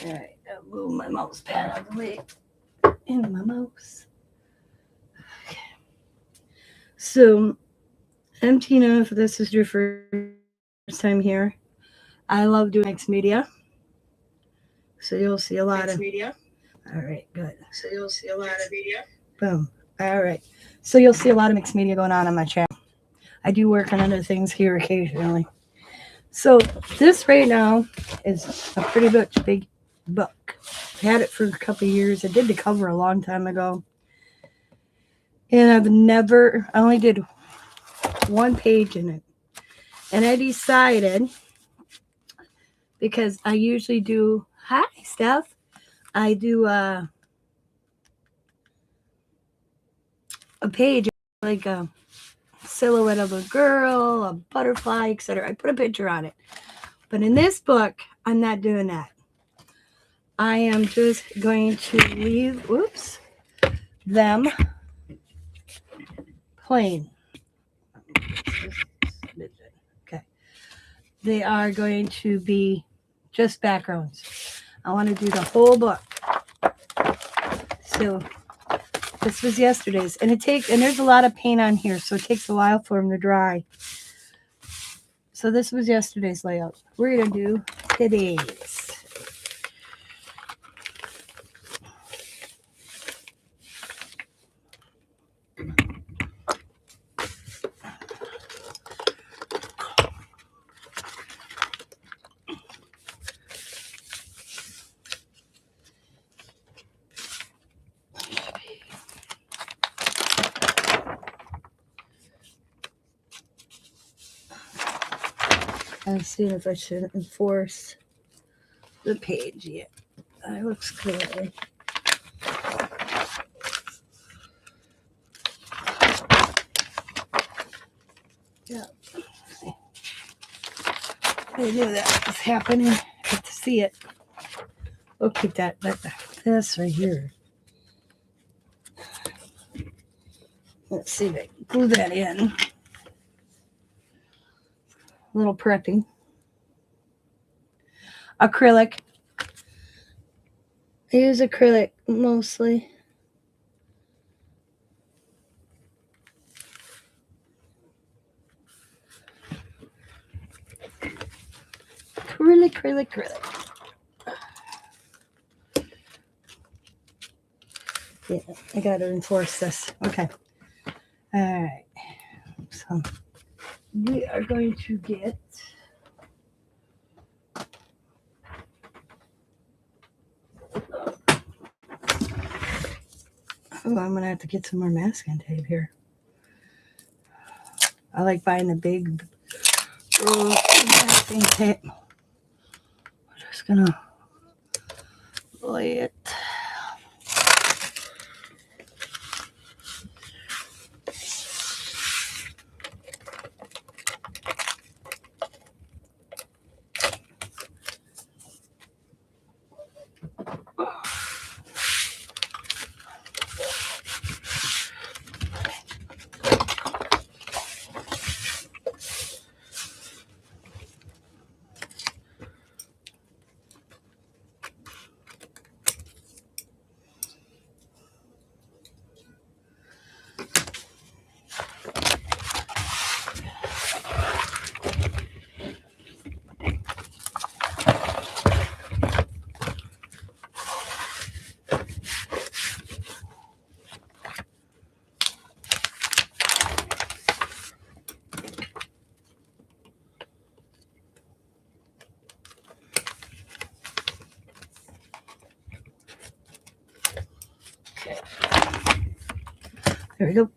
All right, I'll move my mouse pad out of the way. And my mouse. Okay. So, I'm Tina. If this is your first time here, I love doing mixed media. So you'll see a lot of. All right, good. Boom. All right. So you'll see a lot of mixed media going on my channel. I do work on other things here occasionally. So this right now is a pretty much big book. I had it for a couple of years. I did the cover a long time ago. And I only did one page in it. And I decided, because I usually do, hi, Steph. I do a page like a silhouette of a girl, a butterfly, etc. I put a picture on it. But in this book, I'm not doing that. I am just going to leave, them plain. Okay. They are going to be just backgrounds. I want to do the whole book. So this was yesterday's, and there's a lot of paint on here, so it takes a while for them to dry. So this was yesterday's layout. We're gonna do today's. I'm seeing if I should enforce the page yet. That looks good. Yeah. I knew that was happening. I have to see it. We'll keep that, but this right here. Let's see if I can glue that in. A little prepping. Acrylic. I use acrylic mostly. Acrylic. Yeah, I gotta enforce this. Okay. All right. So we are going to get I'm gonna have to get some more masking tape here. I like buying the big masking tape. We're just gonna lay it. There we go.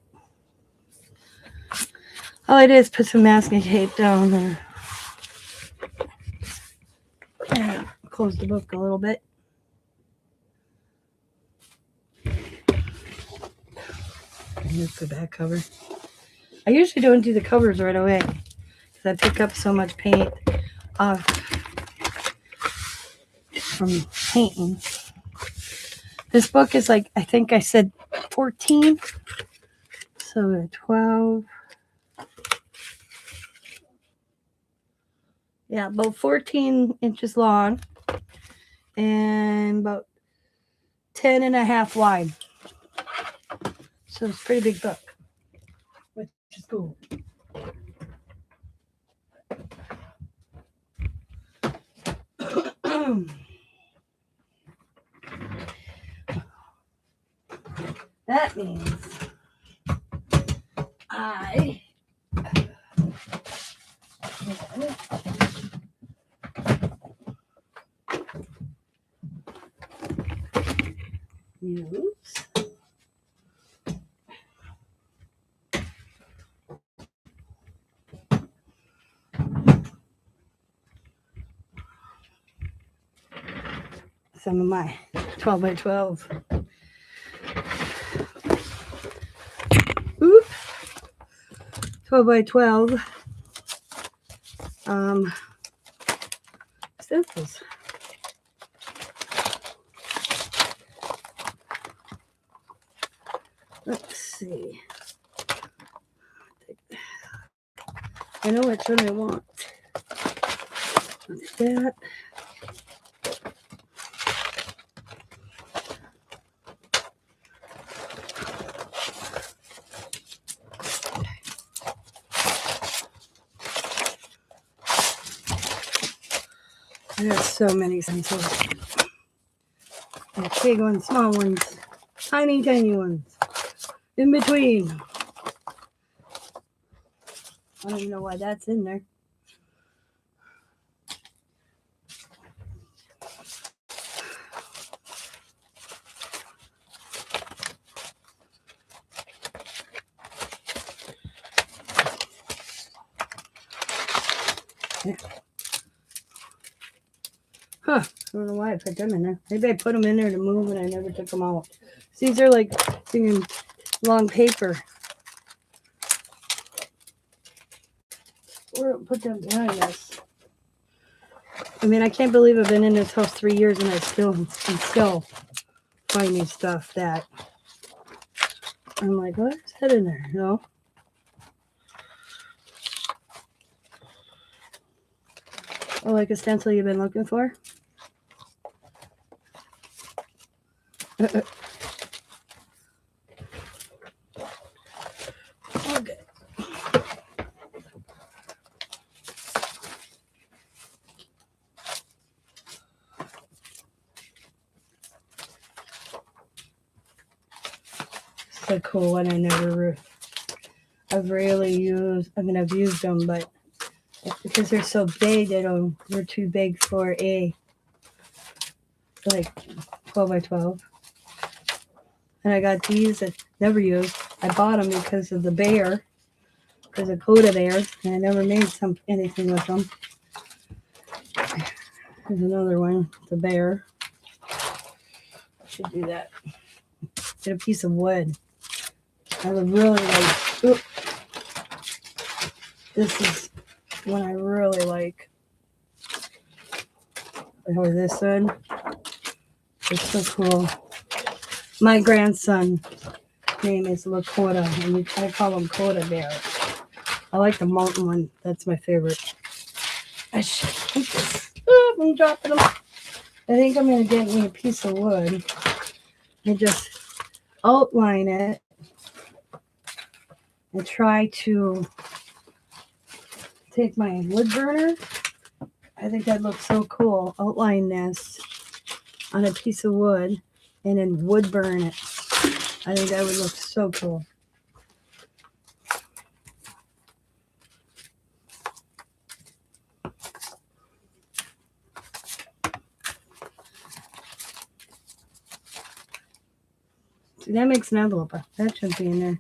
All I did is put some masking tape down there. And close the book a little bit. And here's the back cover. I usually don't do the covers right away because I pick up so much paint off from painting. This book is like, I think I said 14. So 12. Yeah, about 14 inches long. and about 10 and a half wide. So it's a pretty big book, which is cool. That means I use some of my 12 by 12. Oop. 12 by 12 stencils. Let's see. I know which one I want. What's that? There's so many stencils. There's big ones, small ones, tiny, tiny ones. In between. I don't even know why that's in there. Yeah. Huh. I don't know why I put them in there. Maybe I put them in there to move and I never took them out. These are like thinking long paper. Or put them behind us. I mean, I can't believe I've been in this house 3 years and I'm still finding stuff that I'm like, what's that in there? You know? Oh, like a stencil you've been looking for? Okay. It's a cool one. I've rarely used. I mean, I've used them, but because they're so big, they're too big for a like 12 by 12. And I got these that never used. I bought them because of the bear, because of Coda bear, and I never made anything with them. There's another one, the bear. I should do that. Get a piece of wood. I would really like. Oops. This is one I really like. Or this one. It's so cool. My grandson's name is Lakota, and I call him Coda Bear. I like the mountain one. That's my favorite. I should keep this. I'm dropping them. I think I'm going to get me a piece of wood and just outline it and try to take my wood burner. I think that looks so cool. Outline this on a piece of wood and then wood burn it. I think that would look so cool. See, that makes an envelope. That should be in there.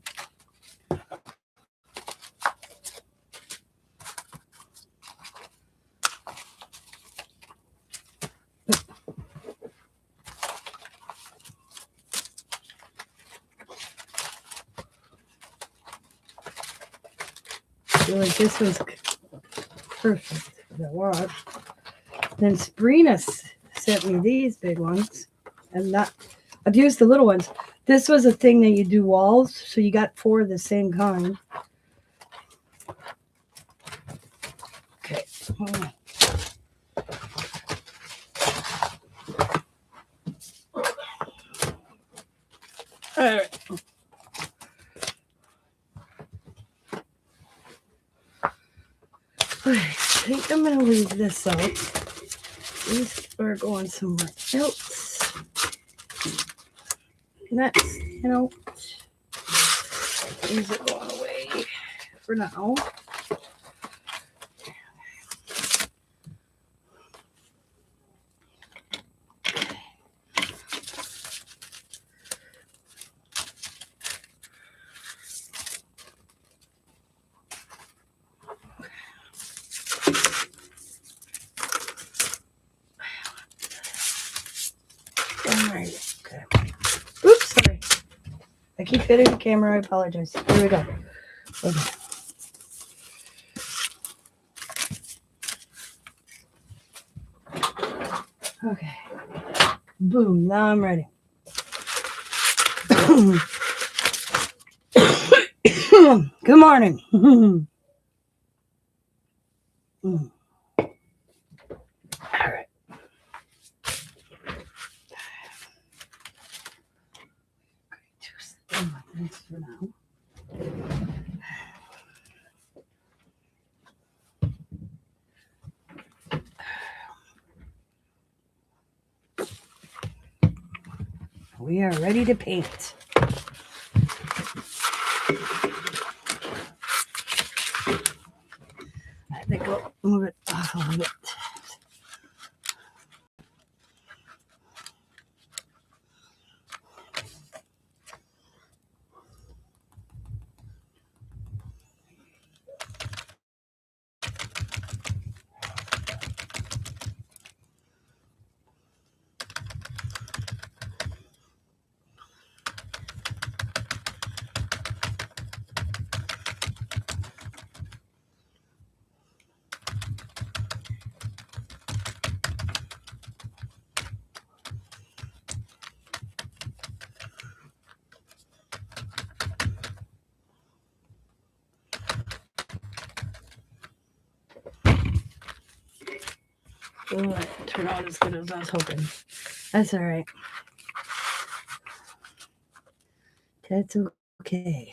I feel like this was perfect for the wash. Then Sabrina sent me these big ones. I've used the little ones. This was a thing that you do walls, so you got 4 of the same kind. Okay. right. I think I'm going to leave this out. These are going somewhere else. Next, these are going away for now. Alright, okay. Oops, sorry. I keep hitting the camera, I apologize. Here we go. Okay. Okay. Boom, now I'm ready. Good morning. All right. This for now. We are ready to paint. I think I'll move it off a little bit. Oh, it turned out as good as I was hoping. That's all right. That's okay.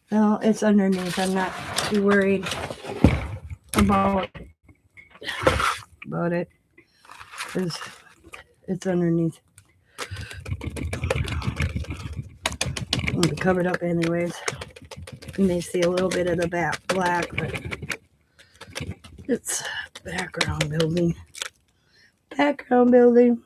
Well, it's underneath. I'm not too worried about it because it's underneath. It'll be covered up anyways. You may see a little bit of the black, but it's background building. Background building.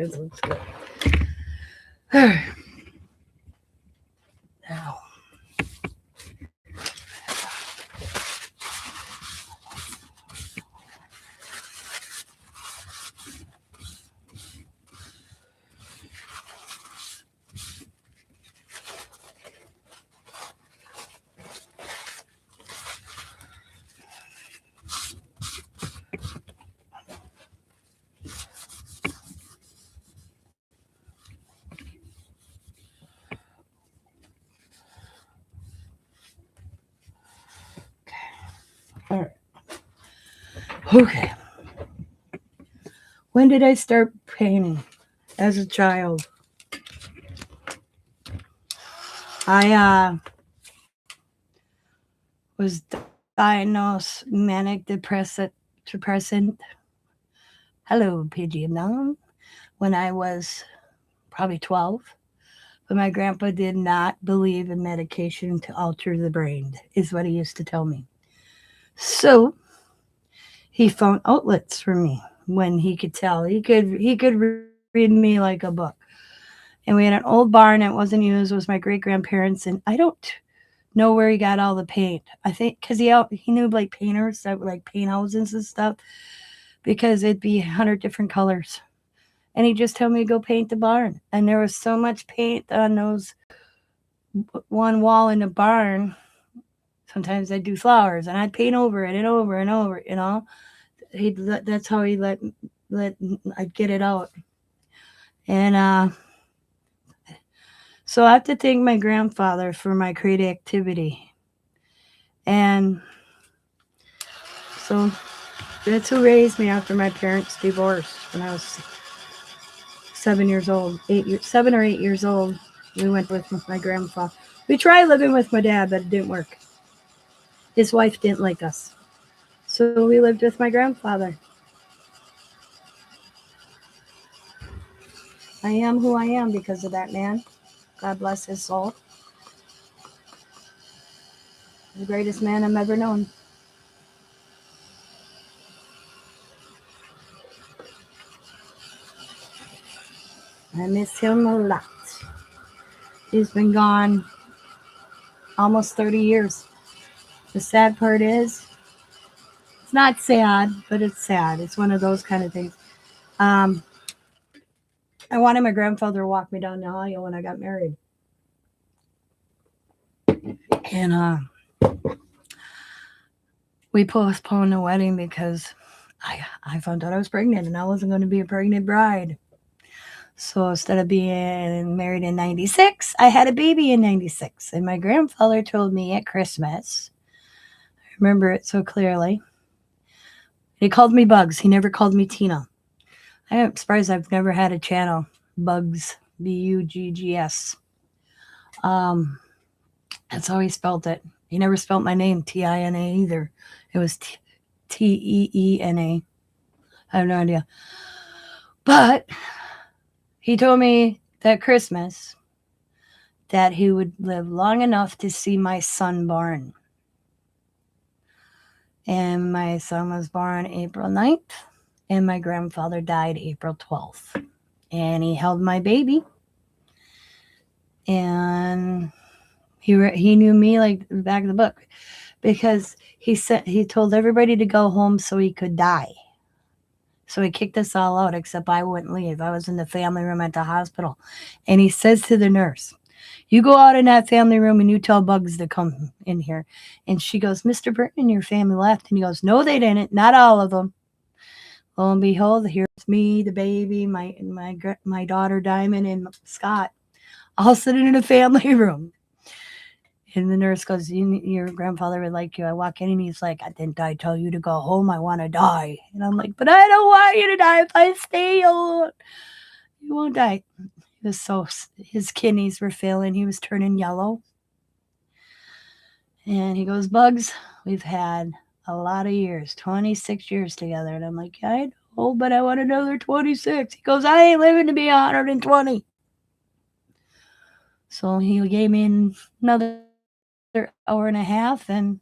This looks good. All right. Now. All right. Okay. When did I start painting? As a child. I was diagnosed manic depressant. Hello, pigeon. When I was probably 12. But my grandpa did not believe in medication to alter the brain, is what he used to tell me. So he found outlets for me when he could tell. He could read me like a book. And we had an old barn that wasn't used. It was my great grandparents, and I don't know where he got all the paint. I think because he knew like painters that would like paint houses and stuff because it'd be 100 different colors. And he just told me to go paint the barn. And there was so much paint on those one wall in the barn. Sometimes I'd do flowers and I'd paint over it and over and over. That's how he let I'd get it out. And so I have to thank my grandfather for my creativity. And so that's who raised me after my parents divorced when I was 7 years old, 7 or 8 years old. We went with my grandfather. We tried living with my dad, but it didn't work. His wife didn't like us. So we lived with my grandfather. I am who I am because of that man. God bless his soul. The greatest man I've ever known. I miss him a lot. He's been gone almost 30 years. The sad part is, it's not sad, but it's sad. It's one of those kind of things. I wanted my grandfather to walk me down the aisle when I got married. And we postponed the wedding because I found out I was pregnant and I wasn't going to be a pregnant bride. So instead of being married in 96, I had a baby in 96. And my grandfather told me at Christmas, I remember it so clearly, he called me Bugs. He never called me Tina. I'm surprised I've never had a channel, Bugs, Buggs. That's how he spelled it. He never spelled my name, Tina, either. It was Teena. I have no idea. But he told me that Christmas that he would live long enough to see my son born. And my son was born April 9th, and my grandfather died April 12th. And he held my baby. And he knew me like the back of the book because he told everybody to go home so he could die. So he kicked us all out except I wouldn't leave. I was in the family room at the hospital. And he says to the nurse, "You go out in that family room and you tell Bugs to come in here." And she goes, "Mr. Burton and your family left." And he goes, "No, they didn't. Not all of them." Lo and behold, here's me, the baby, my daughter Diamond and Scott, all sitting in a family room. And the nurse goes, "Your grandfather would like you." I walk in and he's like, "Didn't I tell you to go home? I want to die." And I'm like, "But I don't want you to die. If I stay, you won't die." His kidneys were failing. He was turning yellow. And he goes, "Bugs, we've had a lot of years, 26 years together." And I'm like, "I know, but I want another 26. He goes, "I ain't living to be 120. So he gave me another hour and a half, and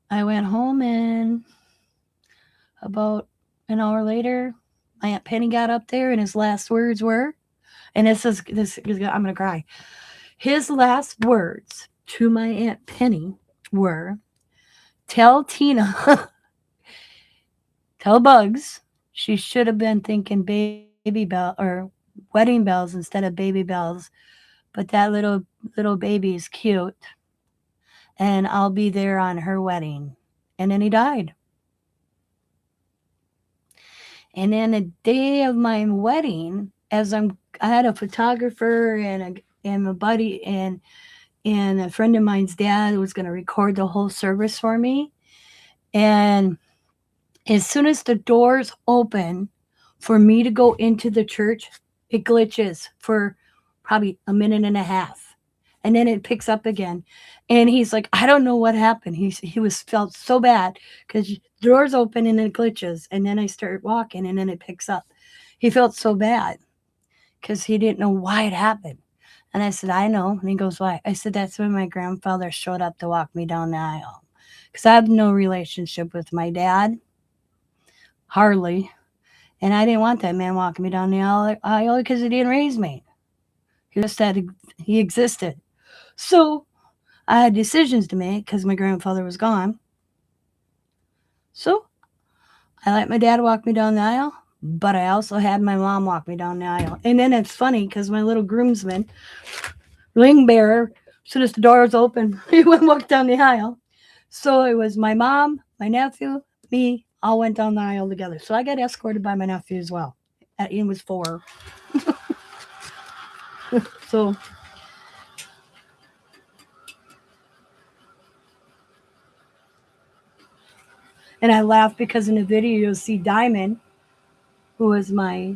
I went home, and about an hour later, my Aunt Penny got up there and his last words were, and I'm going to cry. His last words to my Aunt Penny were, tell Tina, tell Bugs, she should have been thinking baby bell or wedding bells instead of baby bells, but that little baby is cute and I'll be there on her wedding. And then he died. And then the day of my wedding, I had a photographer and a buddy and a friend of mine's dad was going to record the whole service for me. And as soon as the doors open for me to go into the church, it glitches for probably a minute and a half. And then it picks up again. And he's like, I don't know what happened. He was felt so bad because the doors open and it glitches. And then I start walking and then it picks up. He felt so bad because he didn't know why it happened. And I said, I know. And he goes, why? I said, that's when my grandfather showed up to walk me down the aisle. Because I have no relationship with my dad. Hardly. And I didn't want that man walking me down the aisle because he didn't raise me. He just said he existed. So I had decisions to make because my grandfather was gone. So I let my dad walk me down the aisle, but I also had my mom walk me down the aisle. And then it's funny because my little groomsman, ring bearer, as soon as the door was open, he went and walked down the aisle. So it was my mom, my nephew, me, all went down the aisle together. So I got escorted by my nephew as well. He was 4. So and I laughed because in the video you'll see Diamond, who was my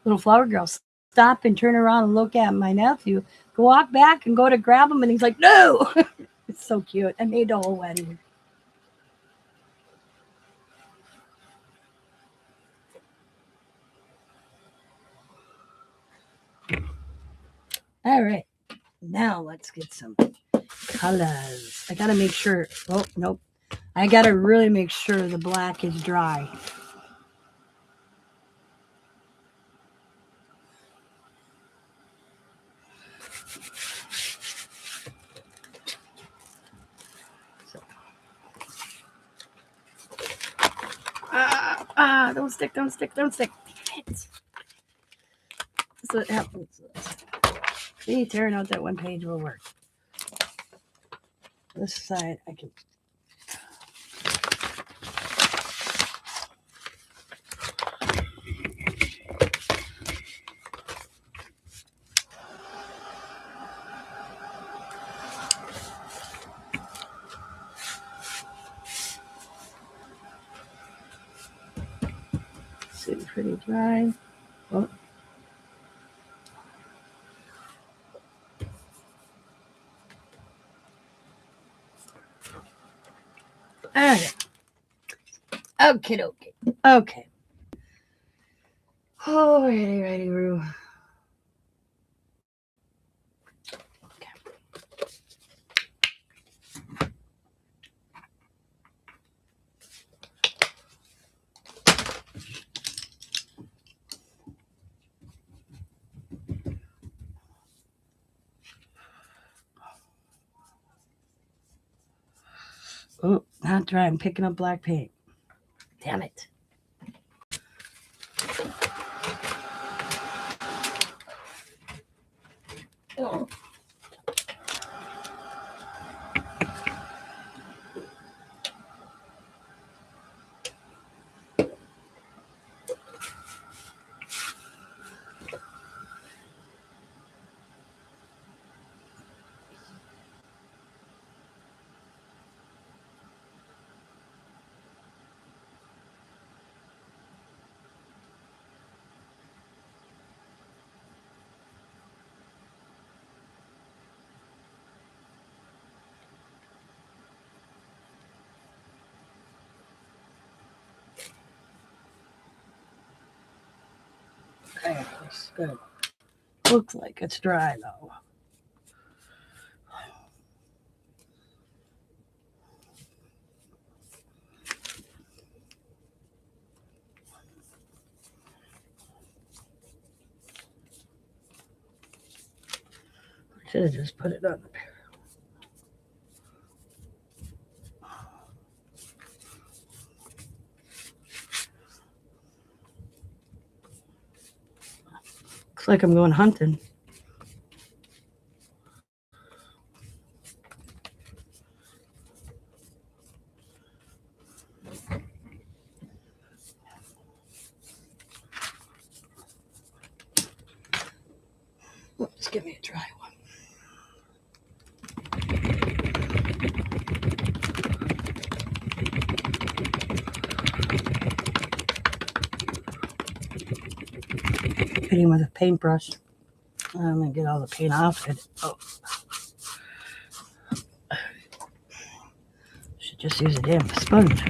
little flower girl, stop and turn around and look at my nephew, go walk back and go to grab him, and he's like, no. It's so cute. I made the whole wedding. All right. Now let's get some colors. I gotta make sure. Oh, nope. I gotta really make sure the black is dry. Don't stick, don't stick, don't stick. Damn it. That's what happens. See, tearing out that one page will work. This side, I can. Sitting pretty dry. Oh. Okay. Okay, okay. Okay. Oh, righty, Roo. Okay. Oh, not dry. I'm picking up black paint. Damn it. Oh. Okay, that's good. Looks like it's dry though. Should have just put it on the pair. Looks like I'm going hunting. Let's give me a dry one. Hitting with a paintbrush. I'm gonna get all the paint off it. Oh. Should just use a damn sponge.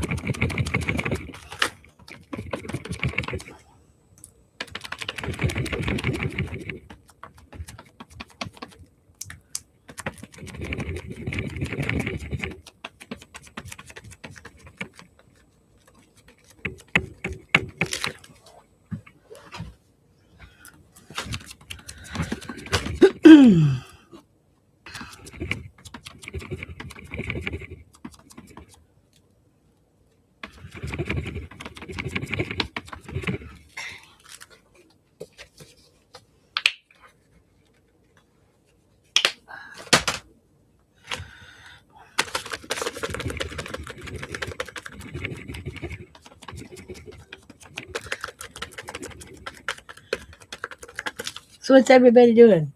So what's everybody doing?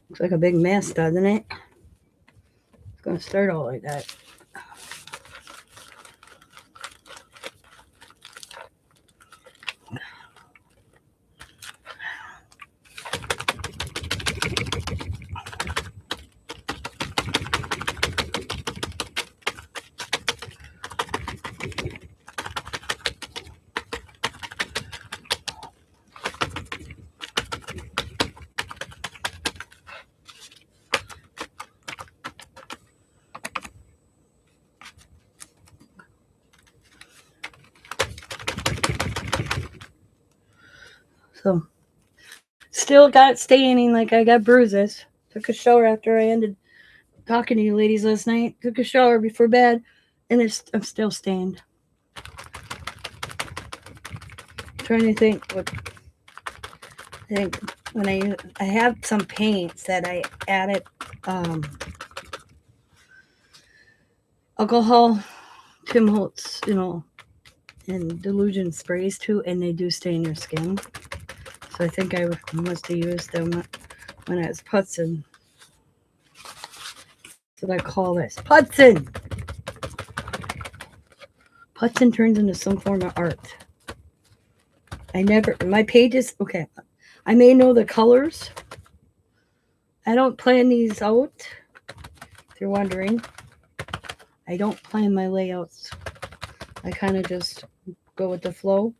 Looks like a big mess, doesn't it? It's going to start all like that. So, still got it staining, like I got bruises. Took a shower after I ended talking to you ladies last night. Took a shower before bed, and I'm still stained. Trying to think what. I think when I have some paints that I added alcohol, Tim Holtz, and delusion sprays too, and they do stain your skin. So I think I must have used them when I was putzing. That's what I call this. Putzing! Putzing turns into some form of art. My pages, okay. I may know the colors. I don't plan these out, if you're wondering. I don't plan my layouts. I kind of just go with the flow.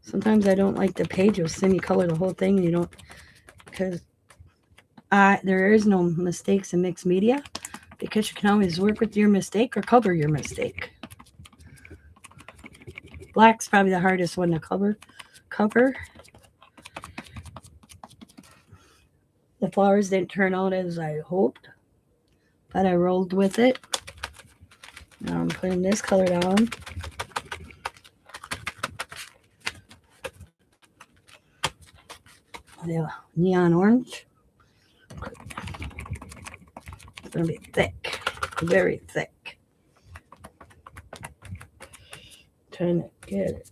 Sometimes I don't like the page will send you color the whole thing, and you don't, because there is no mistakes in mixed media, because you can always work with your mistake or cover your mistake. Black's probably the hardest one to cover. The flowers didn't turn out as I hoped, but I rolled with it. Now I'm putting this color down. The neon orange. It's going to be thick, very thick. Trying to get it.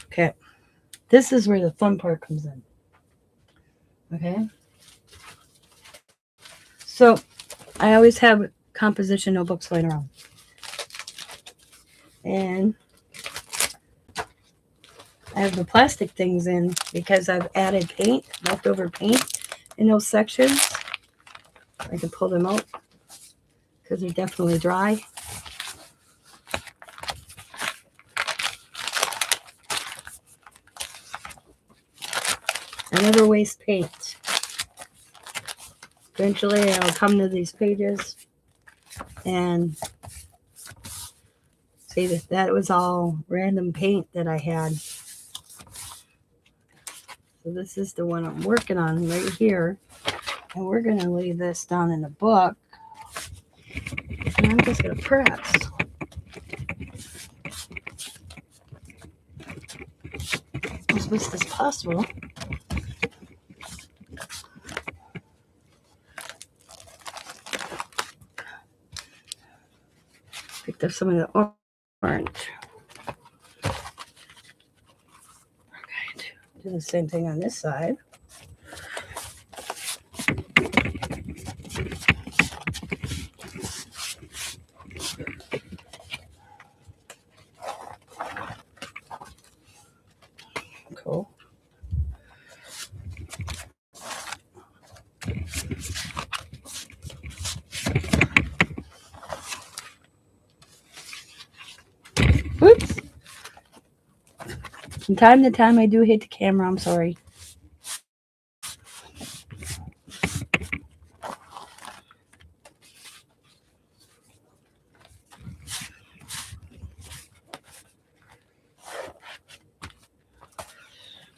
Okay, this is where the fun part comes in. Okay? So, I always have composition notebooks laying around. And I have the plastic things in because I've added paint, leftover paint in those sections. I can pull them out because they're definitely dry. I never waste paint. Eventually I'll come to these pages and see that was all random paint that I had. So this is the one I'm working on right here. And we're going to leave this down in the book. And I'm just going to press. As best as possible. Picked up some of the orange. Okay, do the same thing on this side. Cool. Oops. From time to time I do hit the camera, I'm sorry.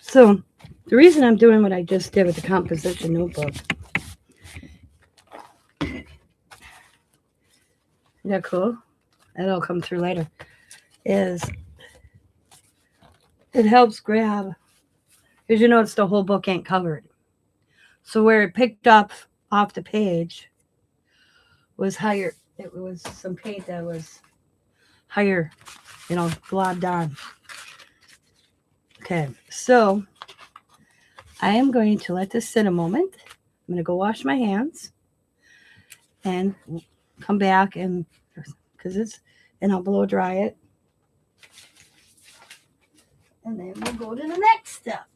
So, the reason I'm doing what I just did with the composition notebook, isn't that cool? That'll come through later, is it helps grab, because you notice the whole book ain't covered. So where it picked up off the page was higher. It was some paint that was higher, globbed on. Okay, so I am going to let this sit a moment. I'm going to go wash my hands and come back and I'll blow dry it. And then we'll go to the next step.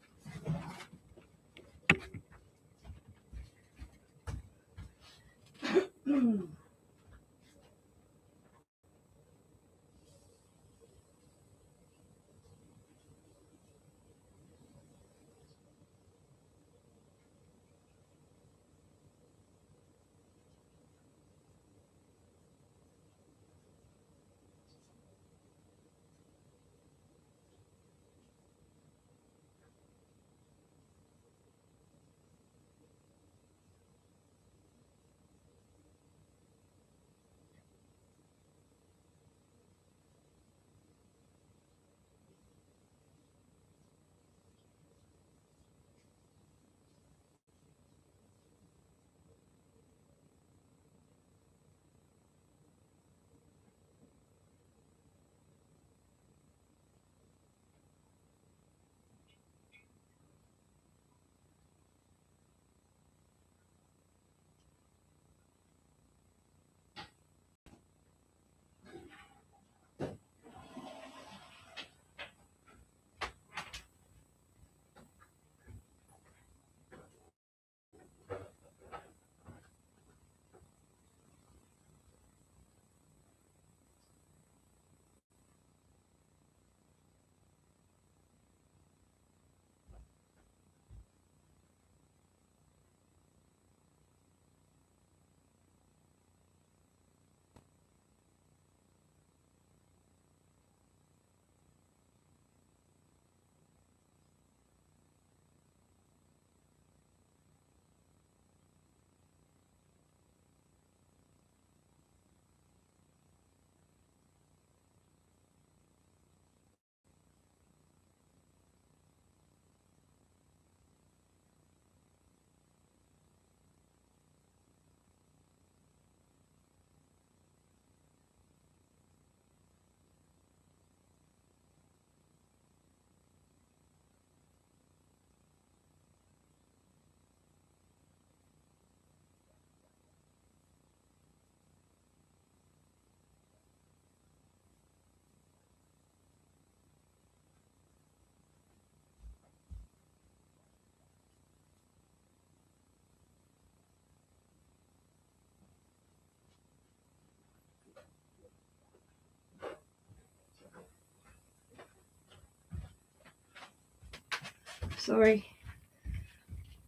sorry.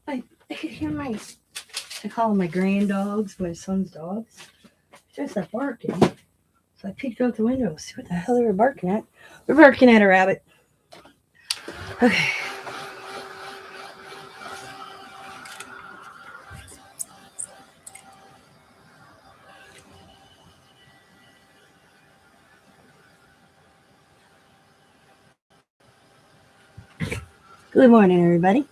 I could hear I call them my grand dogs, my son's dogs. Just like barking. So I peeked out the window, see what the hell they were barking at. They're barking at a rabbit. Okay. Good morning, everybody.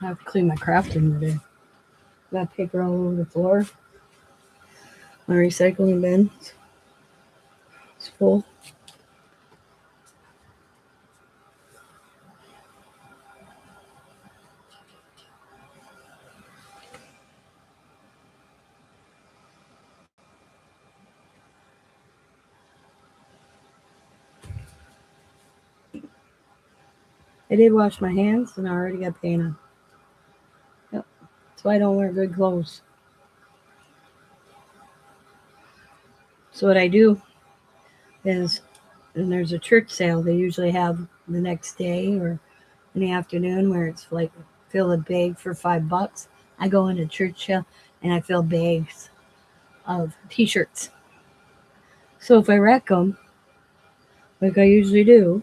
I have to clean my craft room today. Got paper all over the floor. My recycling bin is full. I did wash my hands and I already got paint on. Yep. That's why I don't wear good clothes. So what I do is, when there's a church sale, they usually have the next day or in the afternoon where it's like fill a bag for $5. I go into church sale and I fill bags of t-shirts. So if I wreck them, like I usually do,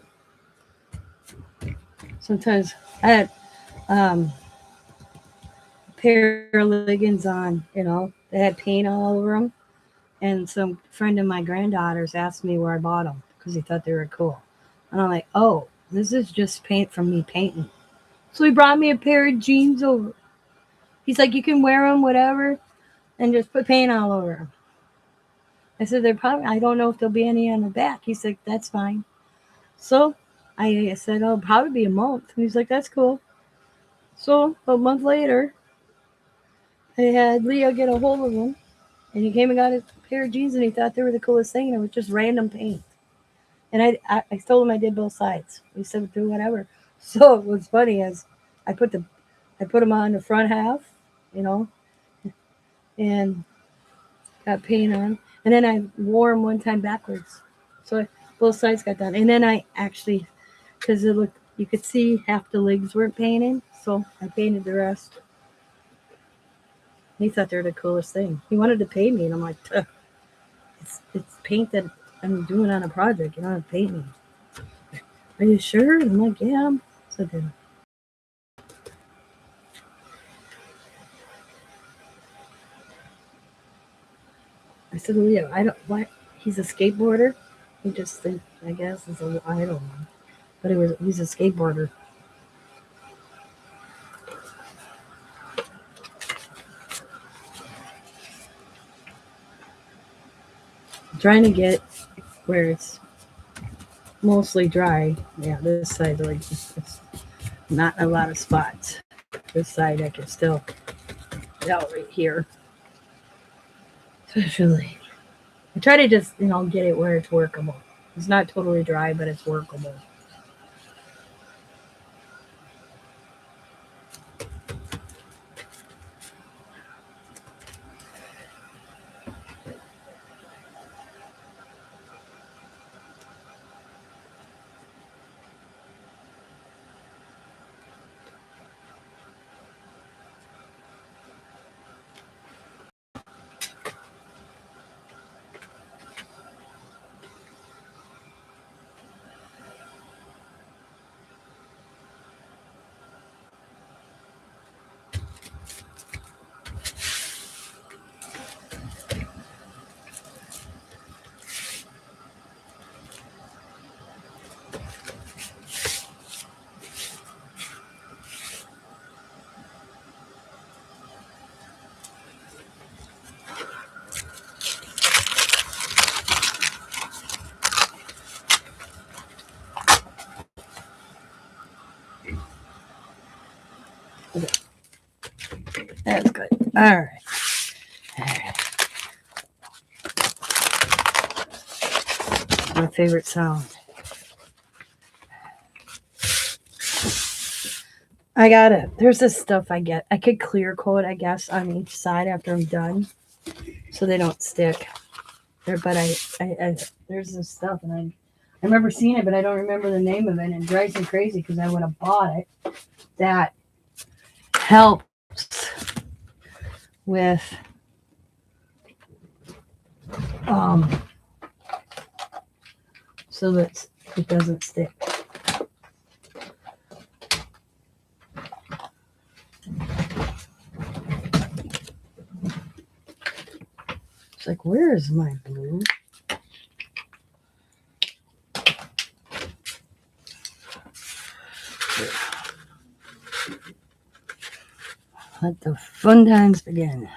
sometimes I had a pair of leggings on, they had paint all over them. And some friend of my granddaughter's asked me where I bought them because he thought they were cool. And I'm like, oh, this is just paint from me painting. So he brought me a pair of jeans over. He's like, you can wear them, whatever, and just put paint all over them. I said, I don't know if there'll be any on the back. He's like, that's fine. So I said, oh, probably be a month. And he's like, that's cool. So a month later, I had Leo get a hold of them. And he came and got a pair of jeans, and he thought they were the coolest thing. And it was just random paint. And I told him I did both sides. He said, do whatever. So what's funny is I put them on the front half, and got paint on. And then I wore them one time backwards. So both sides got done. And then I actually, because you could see half the legs weren't painted. So I painted the rest. He thought they were the coolest thing. He wanted to pay me, and I'm like, it's paint that I'm doing on a project. You don't have to paint me. Are you sure? And I'm like, yeah. So then, I said, Leo, why? He's a skateboarder. He just think, I guess, I don't know. But he's a skateboarder. Trying to get where it's mostly dry. Yeah, this side, like, it's not a lot of spots. This side, I can still out right here. Especially, I try to just, get it where it's workable. It's not totally dry, but it's workable. Okay. That's good. All right. My favorite sound. I got it. There's this stuff I get. I could clear coat, I guess, on each side after I'm done, so they don't stick. But I there's this stuff, and I remember seeing it, but I don't remember the name of it, and it drives me crazy because I would have bought it. That helps with so that it doesn't stick. It's like, where is my blue? Let the fun times begin.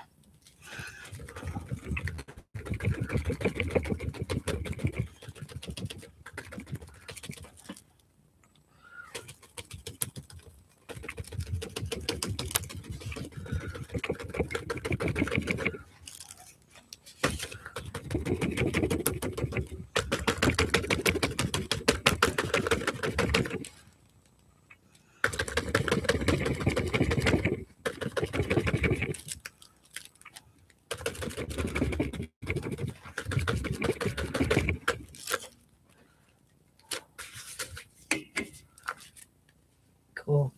Cool.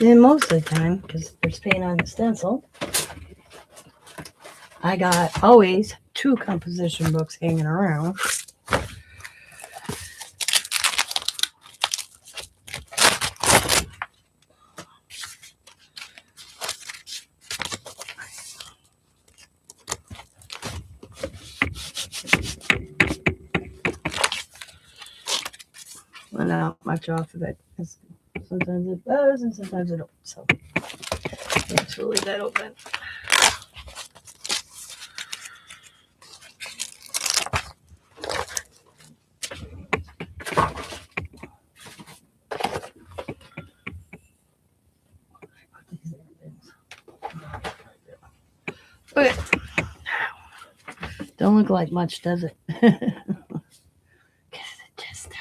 And most of the time, because there's paint on the stencil, I got always 2 composition books hanging around. Well, not much off of it. Sometimes it does, and sometimes it don't. So let's leave that open. Okay. Don't look like much, does it? Because it just started.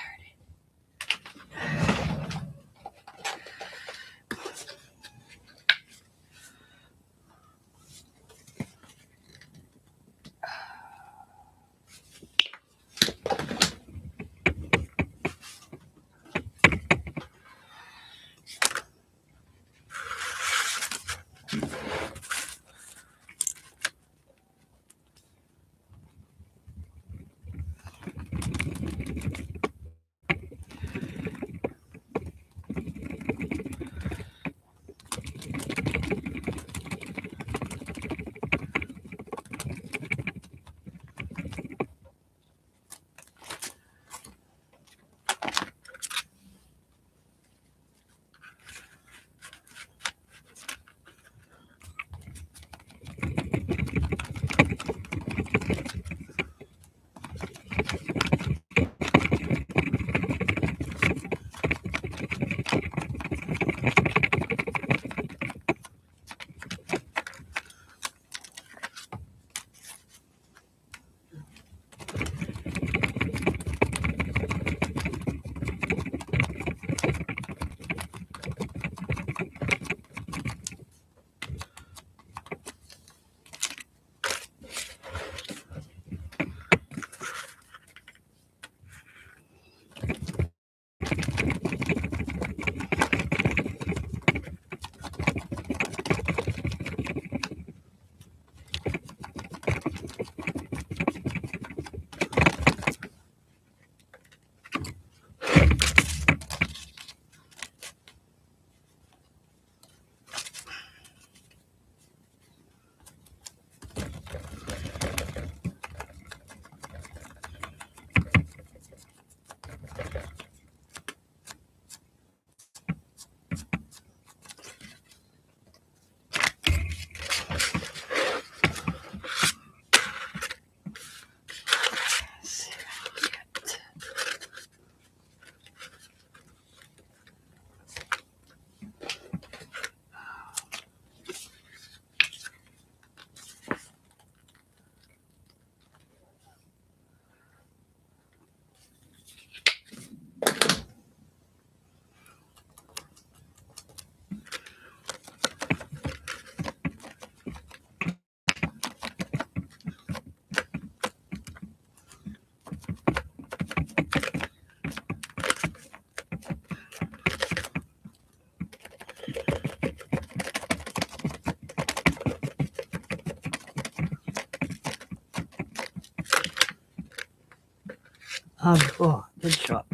Oh, it did show up.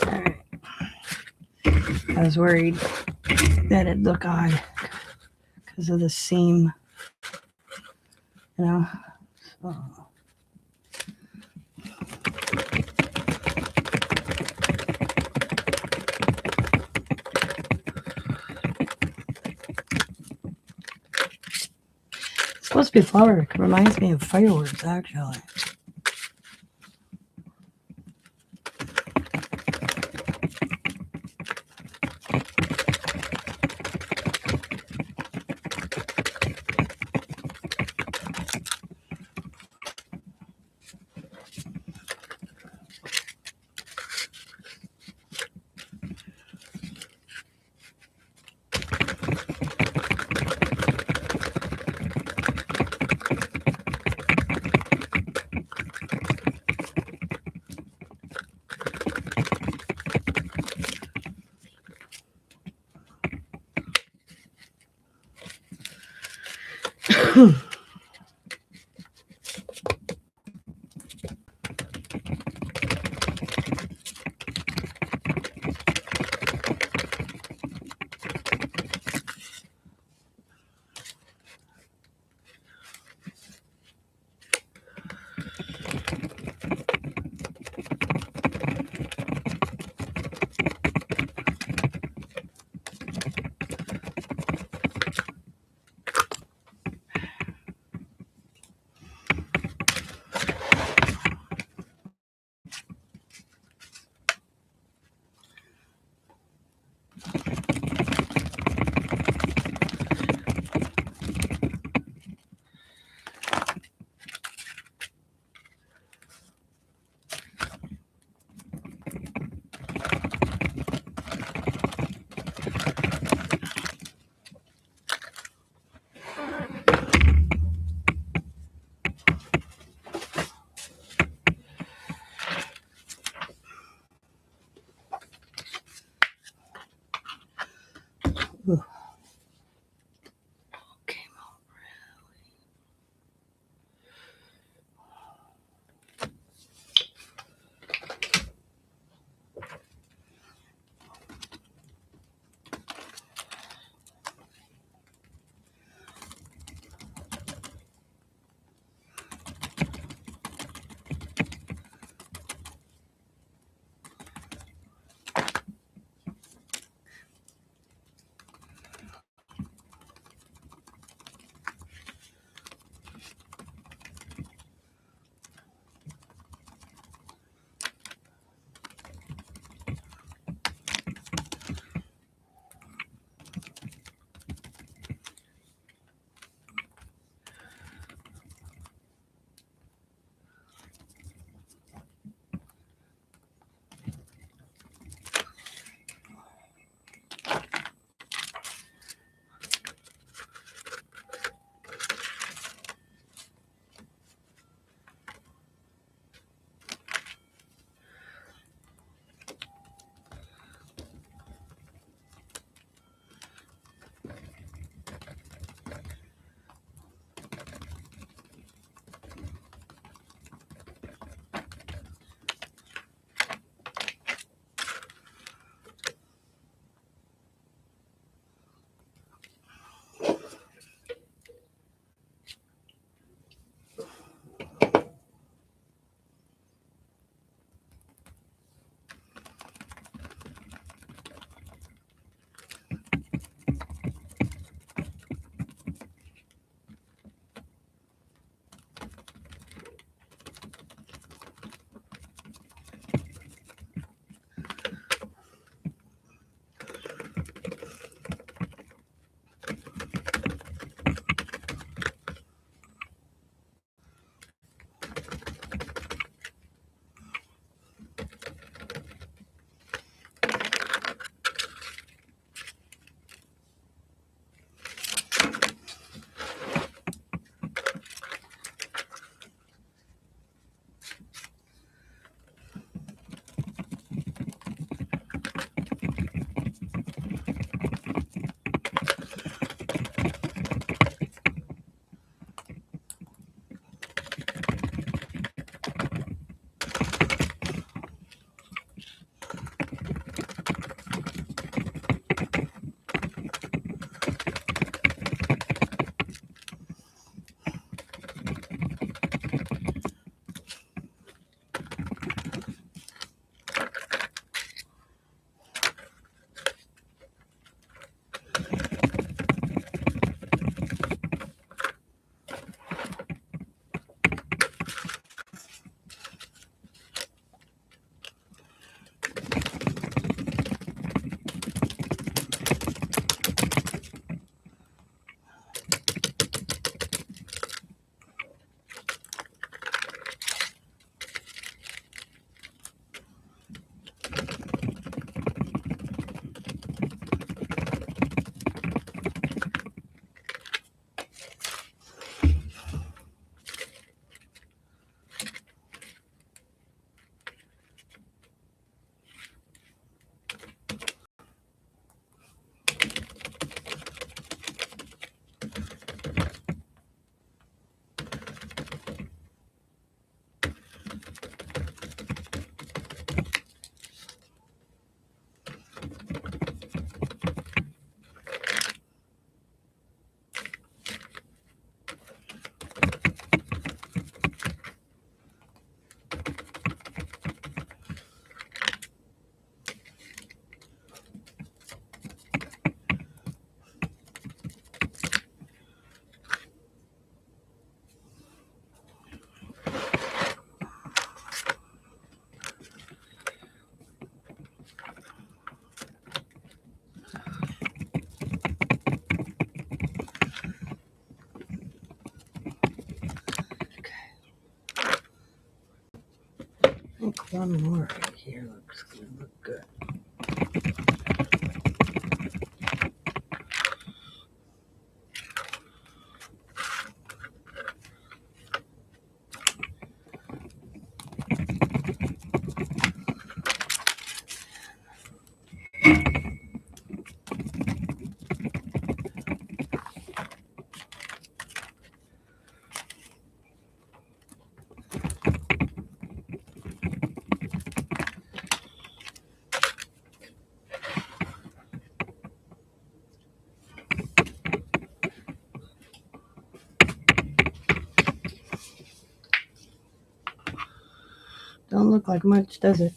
All right. I was worried that it'd look odd because of the seam, you know. So. It's supposed to be flour. It reminds me of fireworks, actually. think one more right here looks good. Look good. Don't look like much, does it?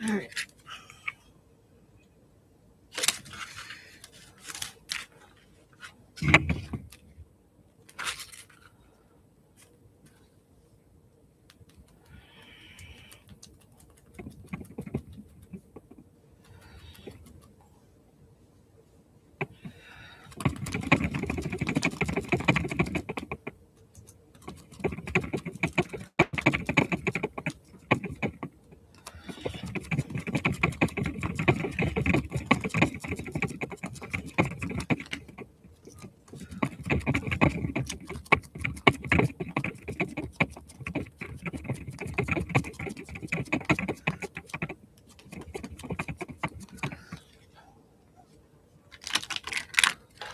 All right.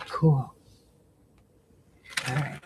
Cool. All right.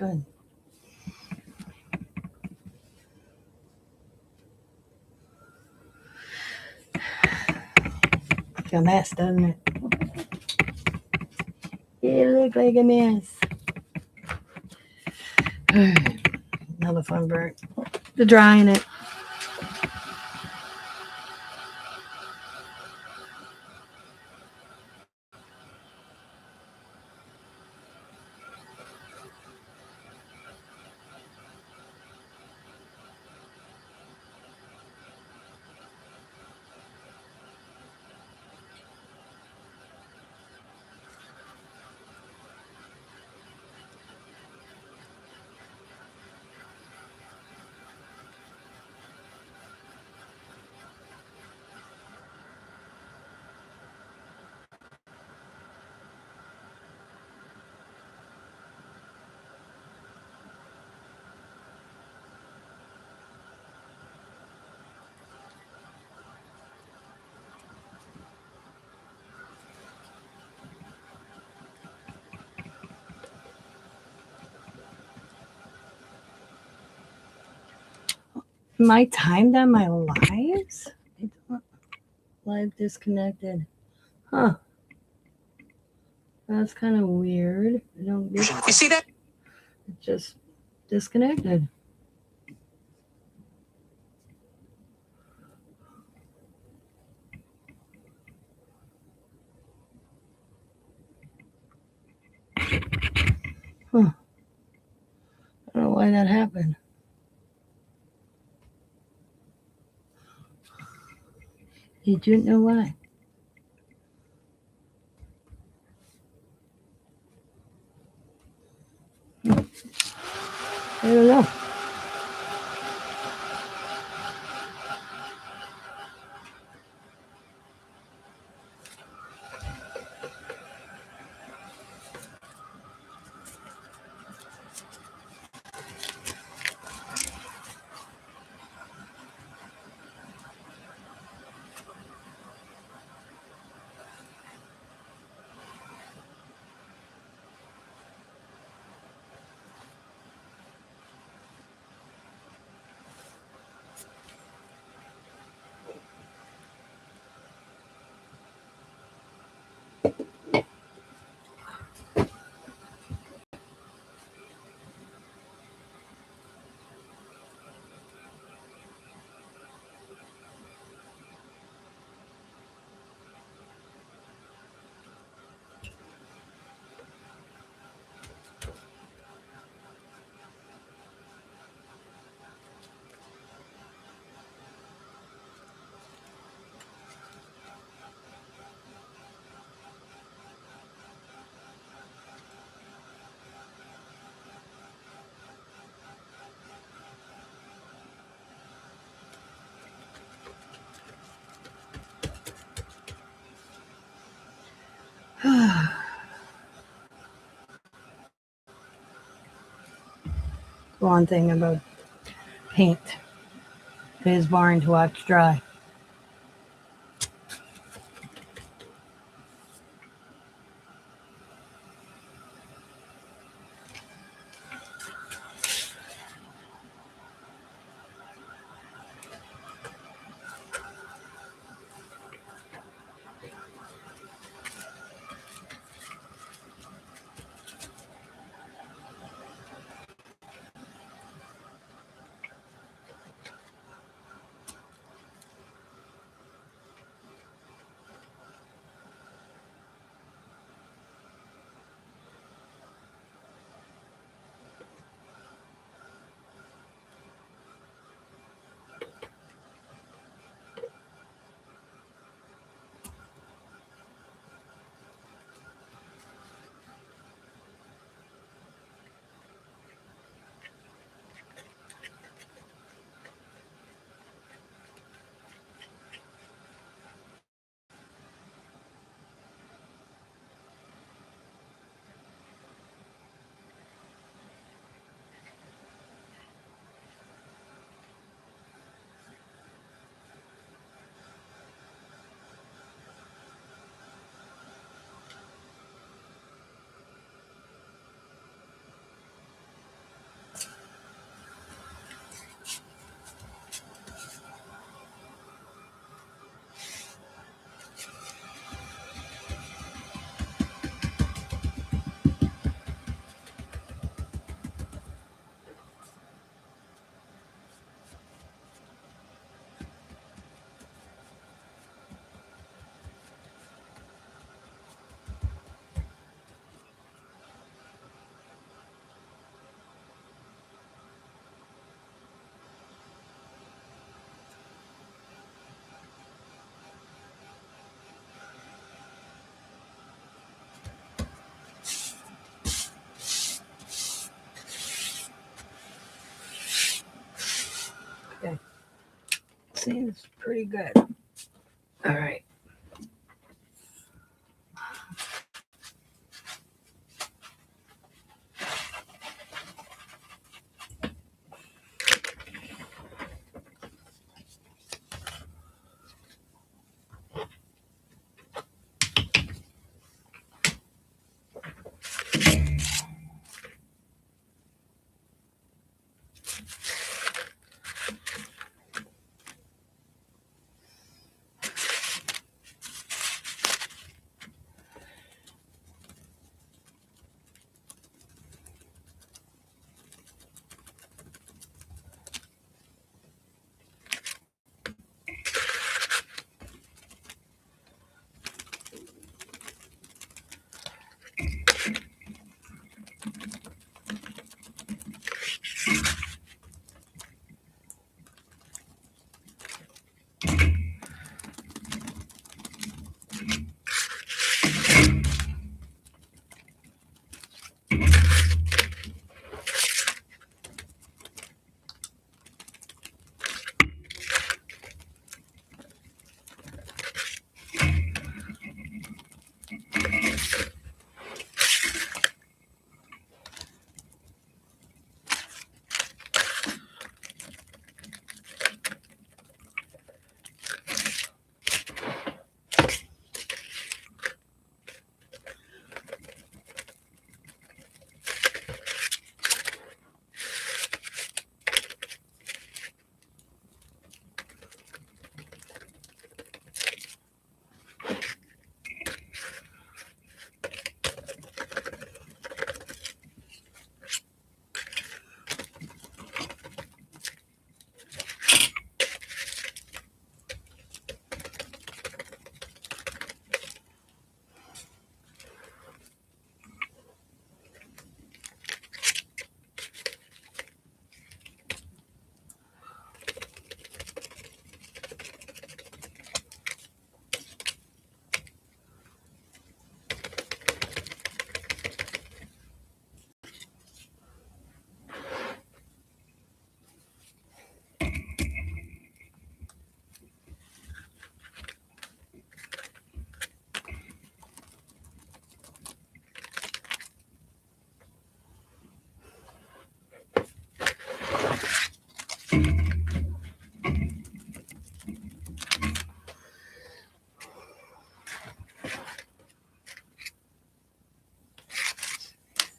good. It's a mess, doesn't it? It looks like a mess. Another fun burnt. The drying it. Am I timed on my lives? I don't, live disconnected. Huh. That's kind of weird. I don't get You see that? it just disconnected. Huh. I don't know why that happened. Did you know why? I don't know. One thing about paint. It is boring to watch dry. Okay. Seems pretty good. All right.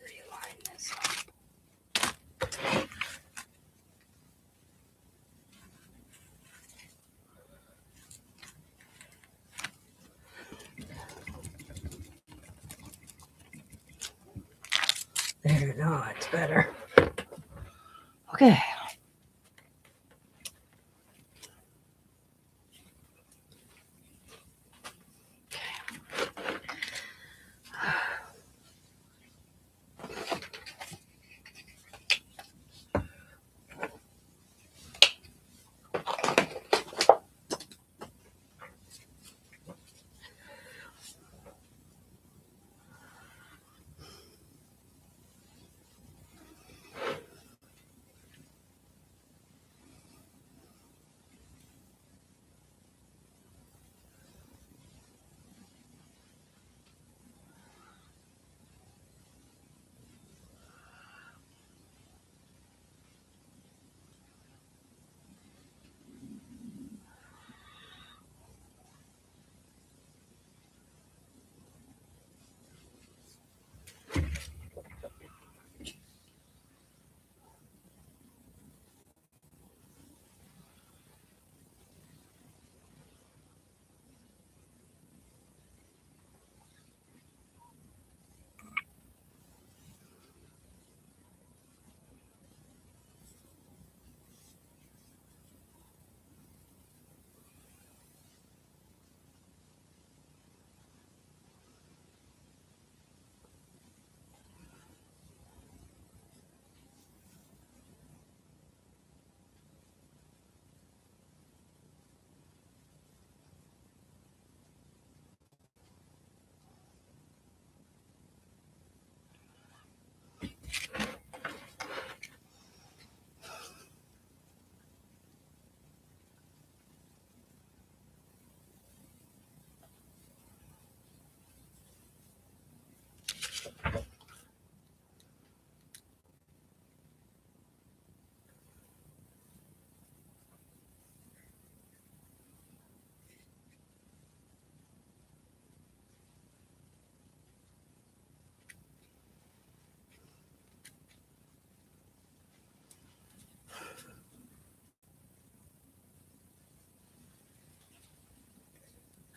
Reline this up. There, no, it's better. Okay.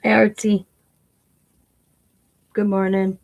Artsy. Good morning.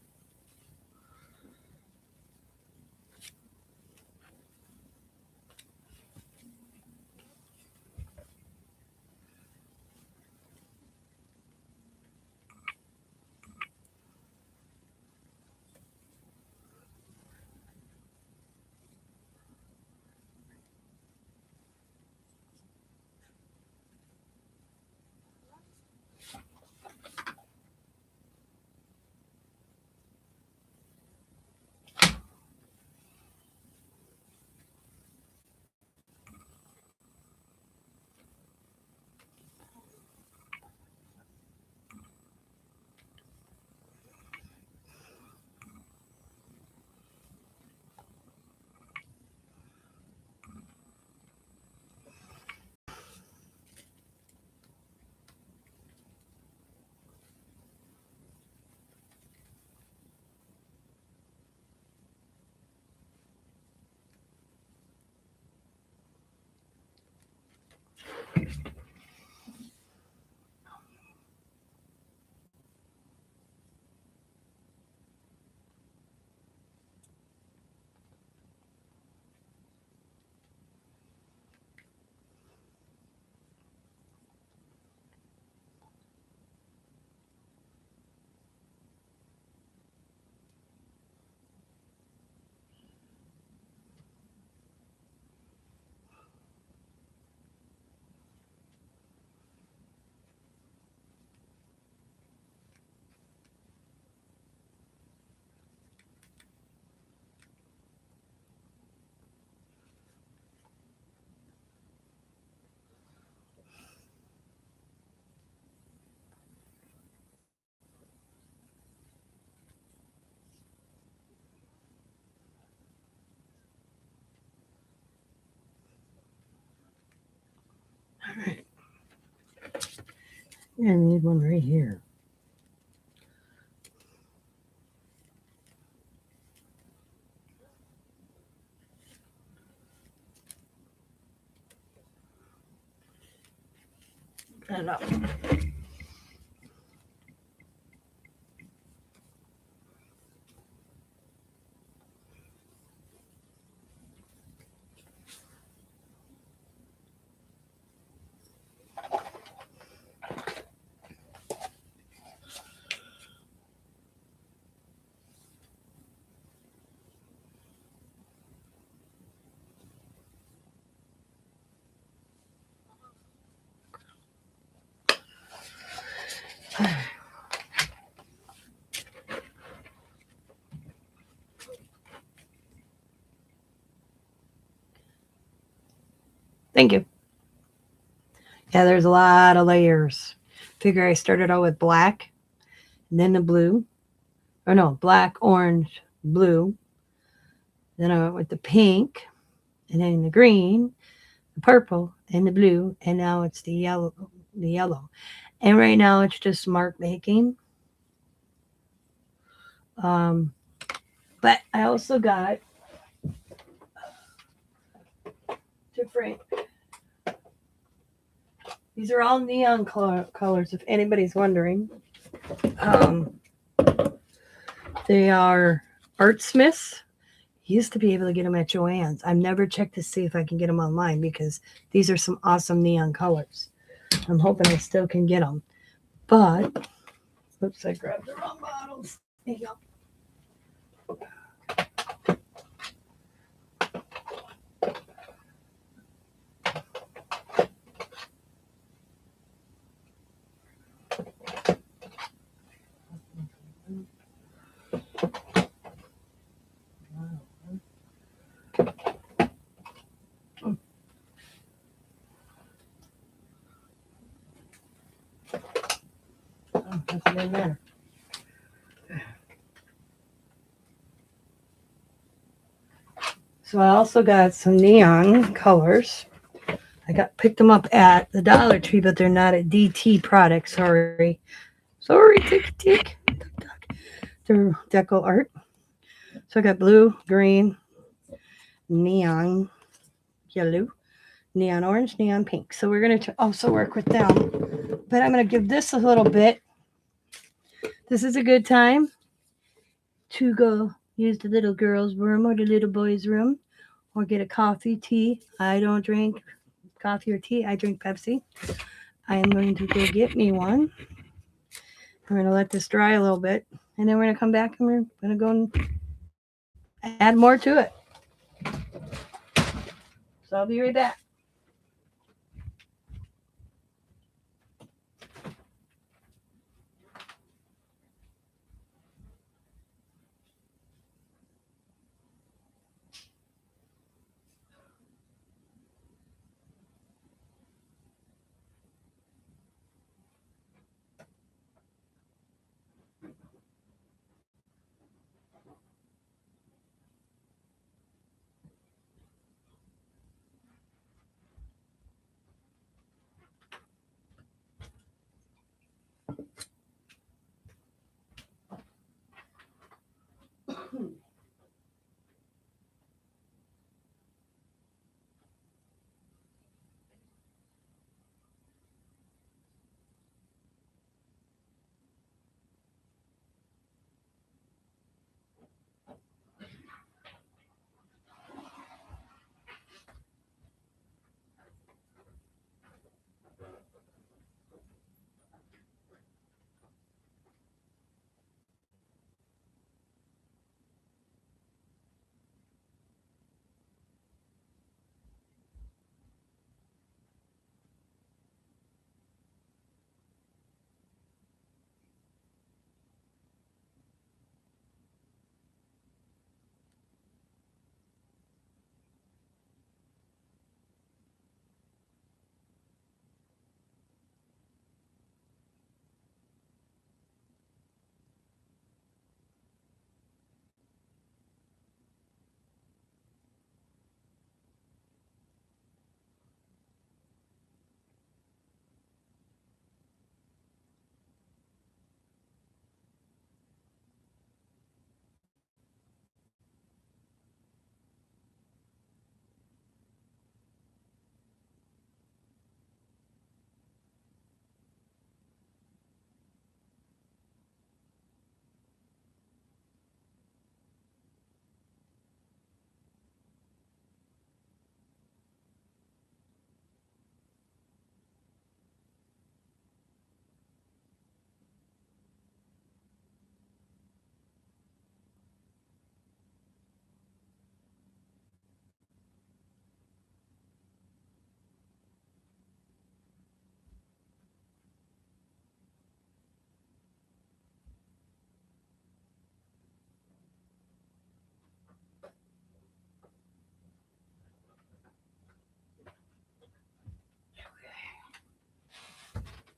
All right. I need one right here. Put it up. Thank you. Yeah, there's a lot of layers. Figure I started out with black, and then the blue. Or no, black, orange, blue. Then I went with the pink, and then the green, the purple, and the blue, and now it's the yellow. The yellow. And right now it's just mark making. Um, but I also got different. These are all neon colors, if anybody's wondering. Um, they are Art Smiths. You used to be able to get them at Joann's. I've never checked to see if I can get them online because these are some awesome neon colors. I'm hoping I still can get them. But, oops, I grabbed the wrong bottles. There you go. Oh, doesn't matter. So I also got some neon colors. I picked them up at the Dollar Tree, but they're not at DT Products. Sorry, tick. They're Deco Art. So I got blue, green, neon yellow, neon orange, neon pink. So we're going to also work with them. But I'm going to give this a little bit This is a good time to go use the little girl's room or the little boy's room or get a coffee, tea. I don't drink coffee or tea. I drink Pepsi. I am going to go get me one. We're going to let this dry a little bit. And then we're going to come back and we're going to go and add more to it. So I'll be right back.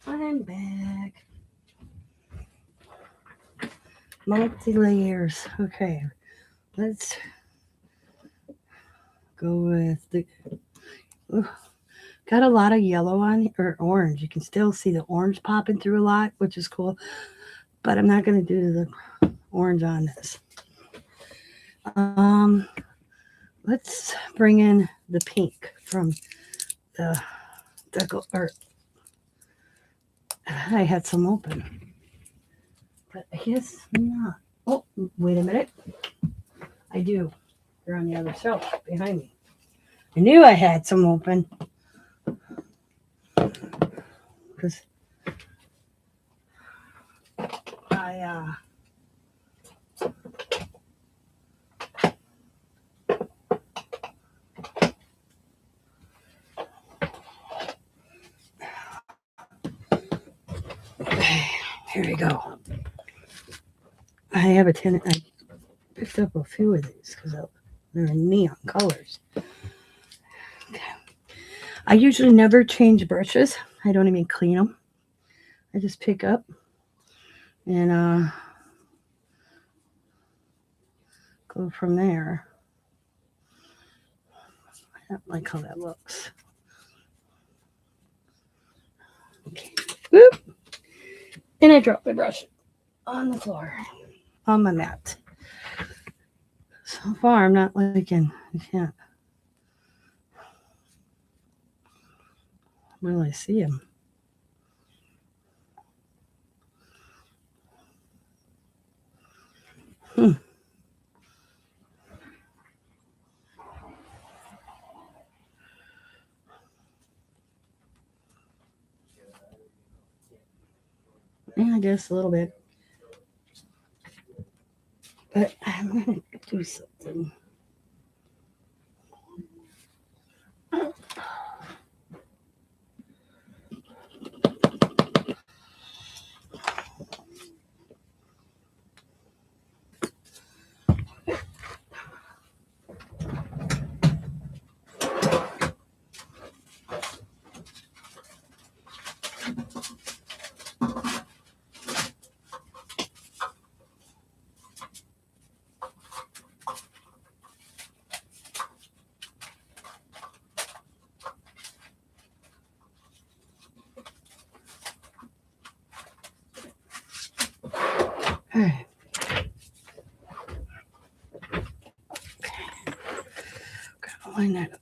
I'm back. Multi-layers. Okay. Let's go with the... Ooh, got a lot of yellow on, or orange. You can still see the orange popping through a lot, which is cool. But I'm not going to do the orange on this. Let's bring in the pink from the deco, or I had some open, but I guess not. Oh, wait a minute. I do. They're on the other shelf behind me. I knew I had some open. Because I, here we go. I have a tin. I picked up a few of these because they're in neon colors. Okay. I usually never change brushes. I don't even clean them. I just pick up and go from there. I don't like how that looks. Okay. Whoop. And I dropped my brush on the floor, on my mat. So far, I'm not liking, I can't really see him. Yeah, just a little bit. But I'm going to do something. All right. Gotta line that up.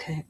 Okay.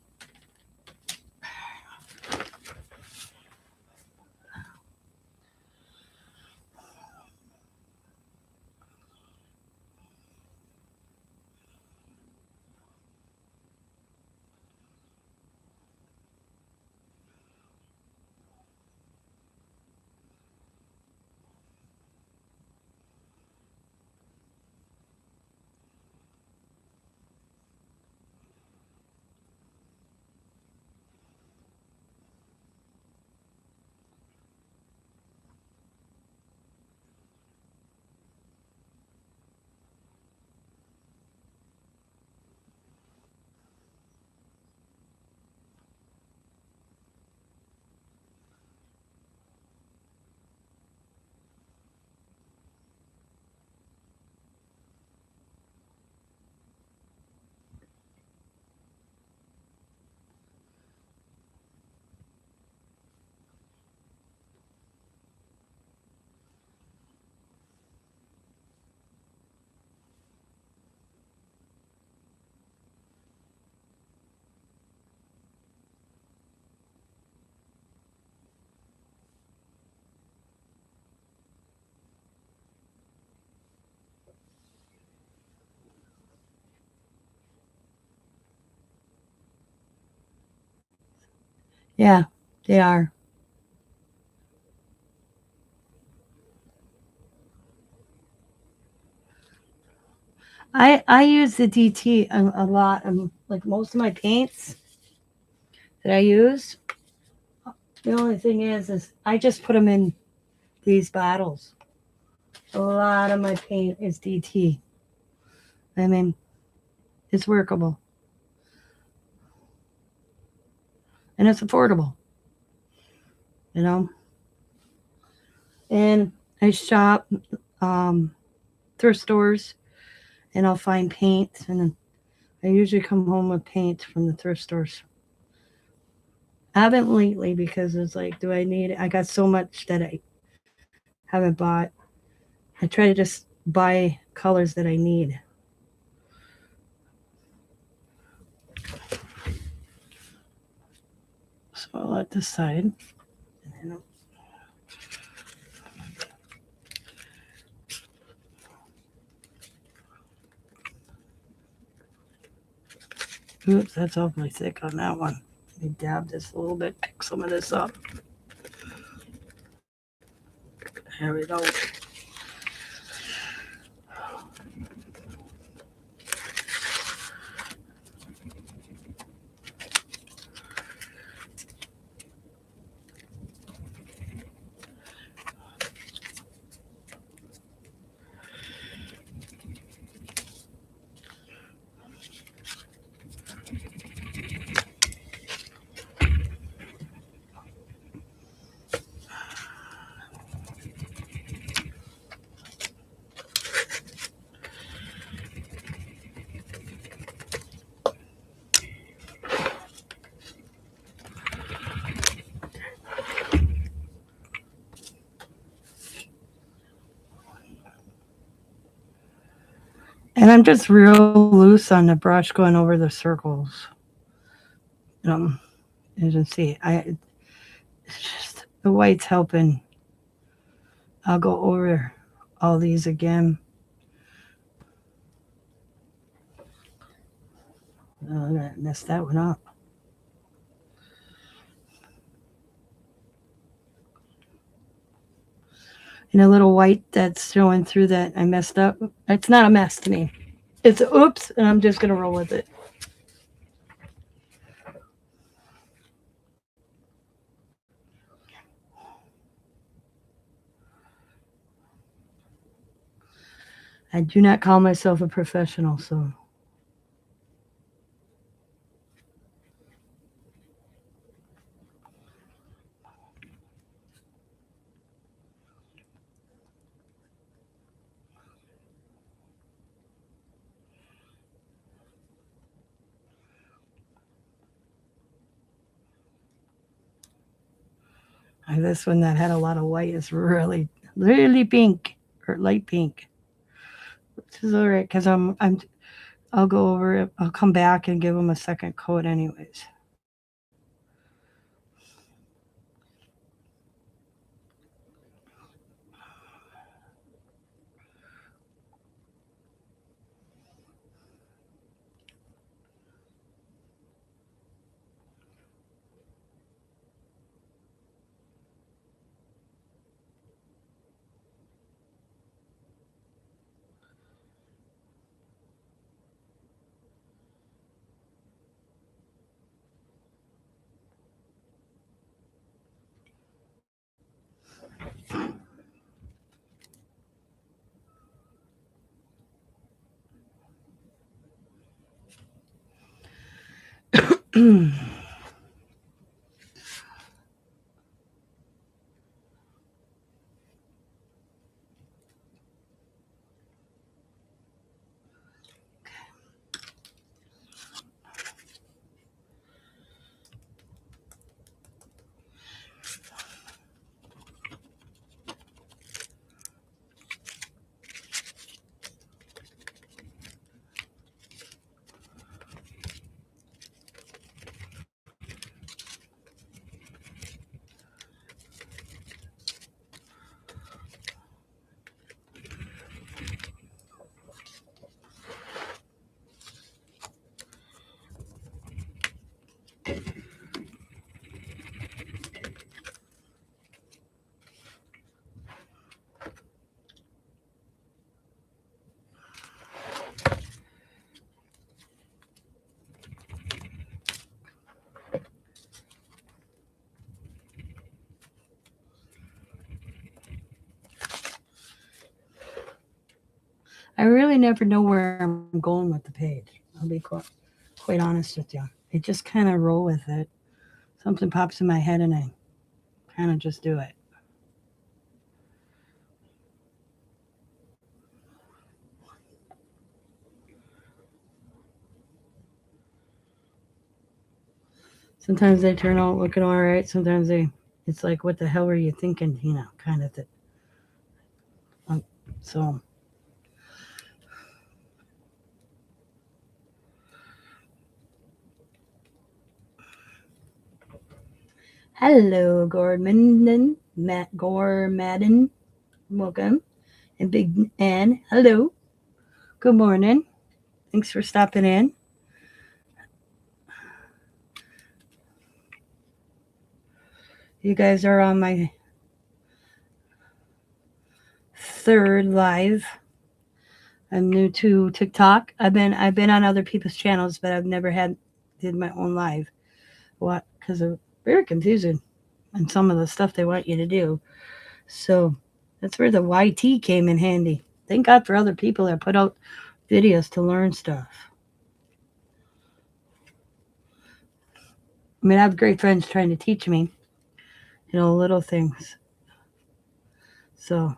Yeah, they are. I use the DT a lot. Like most of my paints that I use. The only thing is I just put them in these bottles. A lot of my paint is DT. I mean, it's workable and it's affordable, you know. And I shop um, thrift stores, and I'll find paint, and I usually come home with paint from the thrift stores. I haven't lately because it's like, do I need it? I got so much that I haven't bought. I try to just buy colors that I need. So I'll let this side. Oops, that's awfully thick on that one. Let me dab this a little bit, pick some of this up. There we go. And I'm just real loose on the brush going over the circles. Um, as you can see, it's just the white's helping. I'll go over all these again. I messed that one up. And a little white that's showing through that I messed up. It's not a mess to me. It's a oops, and I'm just gonna roll with it. I do not call myself a professional, so this one that had a lot of white is really, really pink or light pink, which is all right because I'll go over it. I'll come back and give them a second coat, anyways. I really never know where I'm going with the page. I'll be quite honest with you. I just kind of roll with it. Something pops in my head and I kind of just do it. Sometimes they turn out looking all right. Sometimes it's like, what the hell were you thinking? Kind of thing. So, hello, Gordman, Matt Gormadden. Welcome. And Big Ann, hello. Good morning. Thanks for stopping in. You guys are on my third live. I'm new to TikTok. I've been on other people's channels, but I've never did my own live. What? Because they're very confusing and some of the stuff they want you to do. So that's where the YT came in handy. Thank God for other people that put out videos to learn stuff. I mean, I have great friends trying to teach me, little things. So,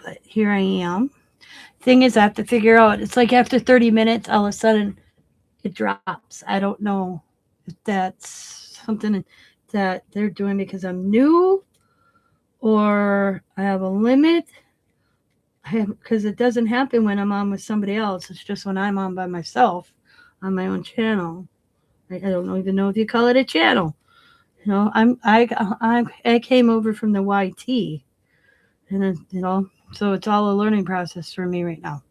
but here I am. Thing is, I have to figure out. It's like after 30 minutes, all of a sudden, it drops. I don't know if that's something that they're doing because I'm new or I have a limit. because it doesn't happen when I'm on with somebody else. It's just when I'm on by myself on my own channel. I don't even know if you call it a channel. I came over from the YT, and so it's all a learning process for me right now.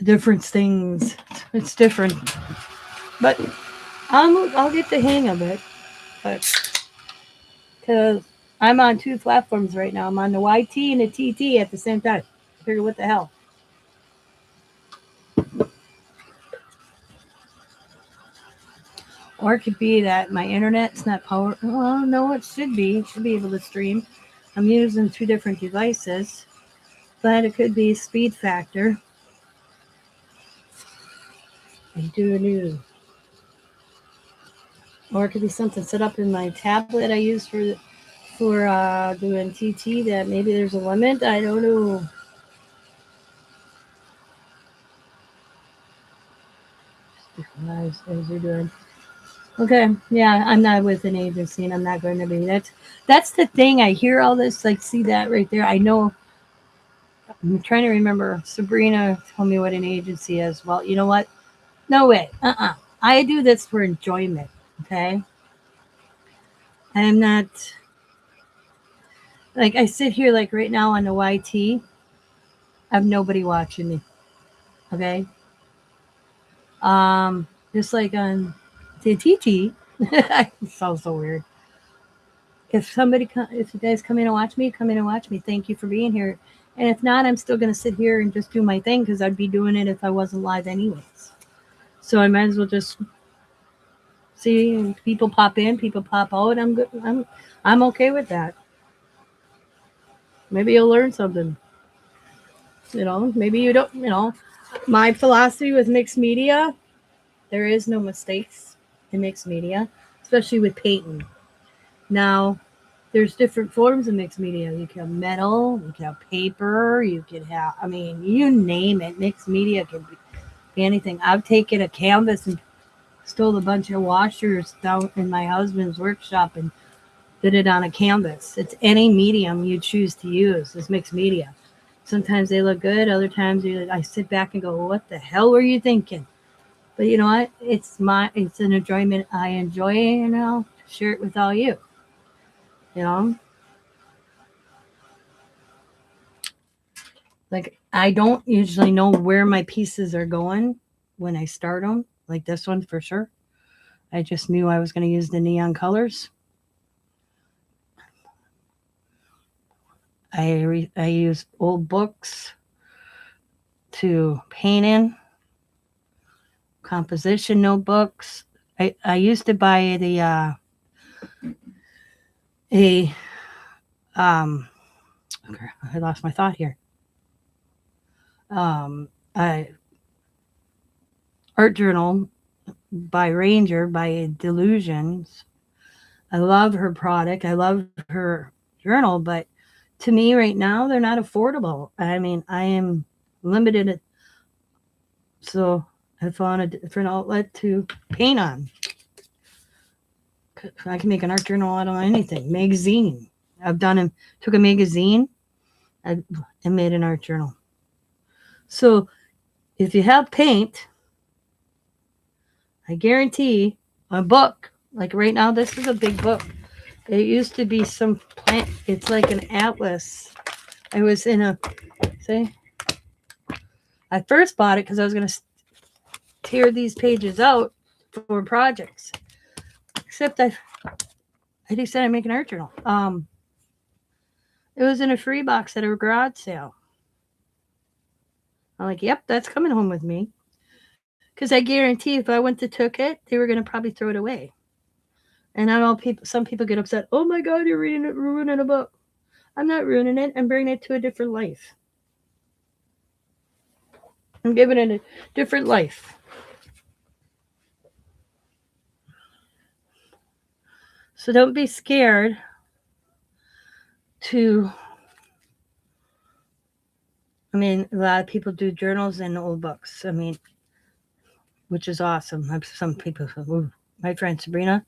Different things, it's different, but I'll get the hang of it. But because I'm on two platforms right now, I'm on the YT and the TT at the same time. I figure, what the hell? Or it could be that my internet's not power. Well, no, it should be. It should be able to stream. I'm using two different devices, but it could be speed factor. I do new. Or it could be something set up in my tablet I use for doing TT that maybe there's a limit. I don't know. Nice things you're doing. Okay, yeah, I'm not with an agency, and I'm not going to be. That's the thing. I hear all this, like, see that right there. I know. I'm trying to remember. Sabrina told me what an agency is. Well, you know what? No way. I do this for enjoyment. Okay. I'm not like I sit here like right now on the YT. I have nobody watching me. Okay. Just like on the TT. It sounds so weird. If you guys come in and watch me, come in and watch me. Thank you for being here. And if not, I'm still going to sit here and just do my thing because I'd be doing it if I wasn't live anyways. So I might as well just see people pop in, people pop out. I'm good. I'm okay with that. Maybe you'll learn something. Maybe you don't. My philosophy with mixed media, there is no mistakes in mixed media, especially with painting. Now, there's different forms of mixed media. You can have metal, you can have paper, you can have, you name it. Mixed media can be anything. I've taken a canvas and stole a bunch of washers down in my husband's workshop and did it on a canvas. It's any medium you choose to use is mixed media. Sometimes they look good. Other times I sit back and go, what the hell were you thinking? But you know what? It's an enjoyment. I enjoy it, share it with all you. You know, like I don't usually know where my pieces are going when I start them. Like this one for sure. I just knew I was going to use the neon colors. I use old books to paint in, composition notebooks. I used to buy I lost my thought here. I art journal by Ranger by Delusions. I love her product. I love her journal, but to me right now they're not affordable. I am limited, so I found a different outlet to paint on. I can make an art journal out of anything. Magazine. Took a magazine and made an art journal. So if you have paint, I guarantee a book, like right now, this is a big book. It used to be some plant. It's like an atlas. I was in I first bought it because I was going to tear these pages out for projects. Except I decided to make an art journal. It was in a free box at a garage sale. I'm like, yep, that's coming home with me. Because I guarantee if I went to took it, they were going to probably throw it away. And I know some people get upset. Oh my God, you're ruining a book. I'm not ruining it. I'm bringing it to a different life. I'm giving it a different life. So don't be scared to. A lot of people do journals and old books. Which is awesome. Some people, my friend Sabrina,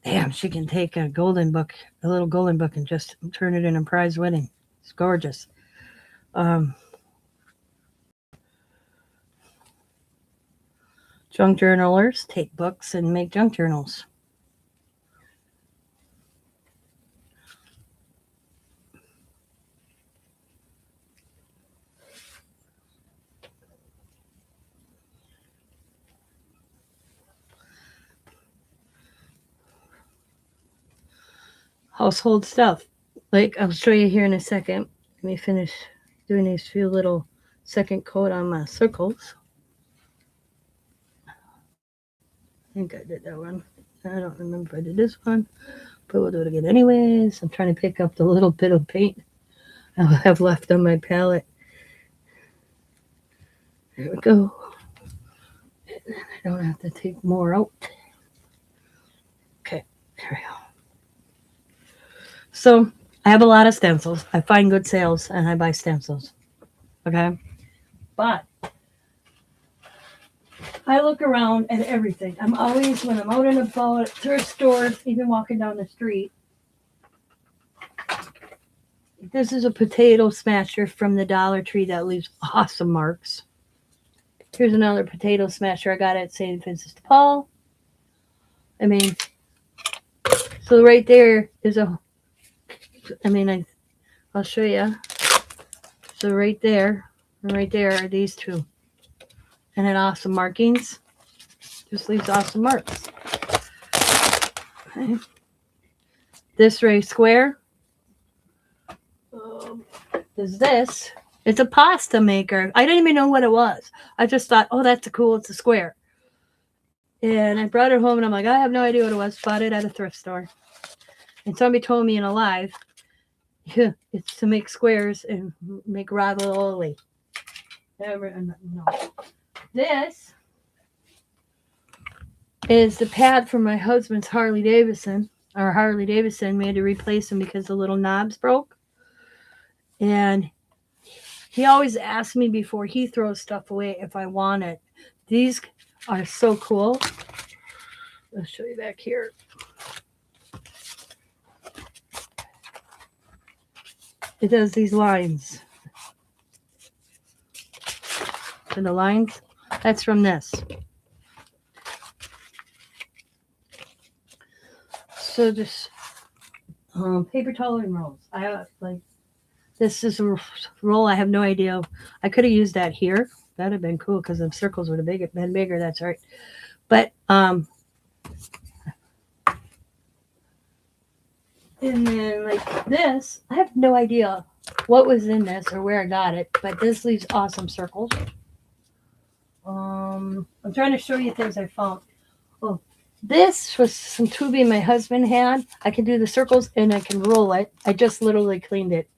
damn, she can take a little golden book, and just turn it into prize winning. It's gorgeous. Um, junk journalers take books and make junk journals. Household stuff. Like I'll show you here in a second. Let me finish doing these few little second coat on my circles. I think I did that one. I don't remember if I did this one, but we'll do it again anyways. I'm trying to pick up the little bit of paint I have left on my palette. There we go. And I don't have to take more out. Okay, there we go. So I have a lot of stencils. I find good sales and I buy stencils. Okay, but I look around at everything. I'm always, when I'm out and about at thrift stores, even walking down the street. This is a potato smasher from the Dollar Tree that leaves awesome marks. Here's another potato smasher I got at St. Vincent de Paul. I mean, so right there is I'll show you. So right there are these two. And then awesome markings. Just leaves awesome marks. Okay. This Ray square is this. It's a pasta maker. I didn't even know what it was. I just thought, oh, that's cool. It's a square. And I brought it home and I'm like, I have no idea what it was. Bought it at a thrift store. And somebody told me in a live, yeah, it's to make squares and make ravioli. No. This is the pad for my husband's Harley Davidson. Our Harley Davidson, we had to replace him because the little knobs broke. And he always asks me before he throws stuff away if I want it. These are so cool. I'll show you back here. It does these lines. And the lines, that's from this. So just paper towel rolls. I have this is a roll. I have no idea. I could have used that here. That'd have been cool because the circles would have been bigger. That's right. But and then like this, I have no idea what was in this or where I got it. But this leaves awesome circles. I'm trying to show you things I found. Oh, this was some tubing my husband had. I can do the circles and I can roll it. I just literally cleaned it.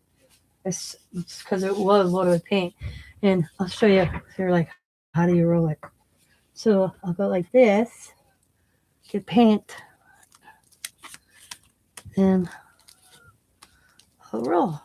It's because it was loaded with paint. And I'll show you. You're like, how do you roll it? So I'll go like this, get paint, and I'll roll.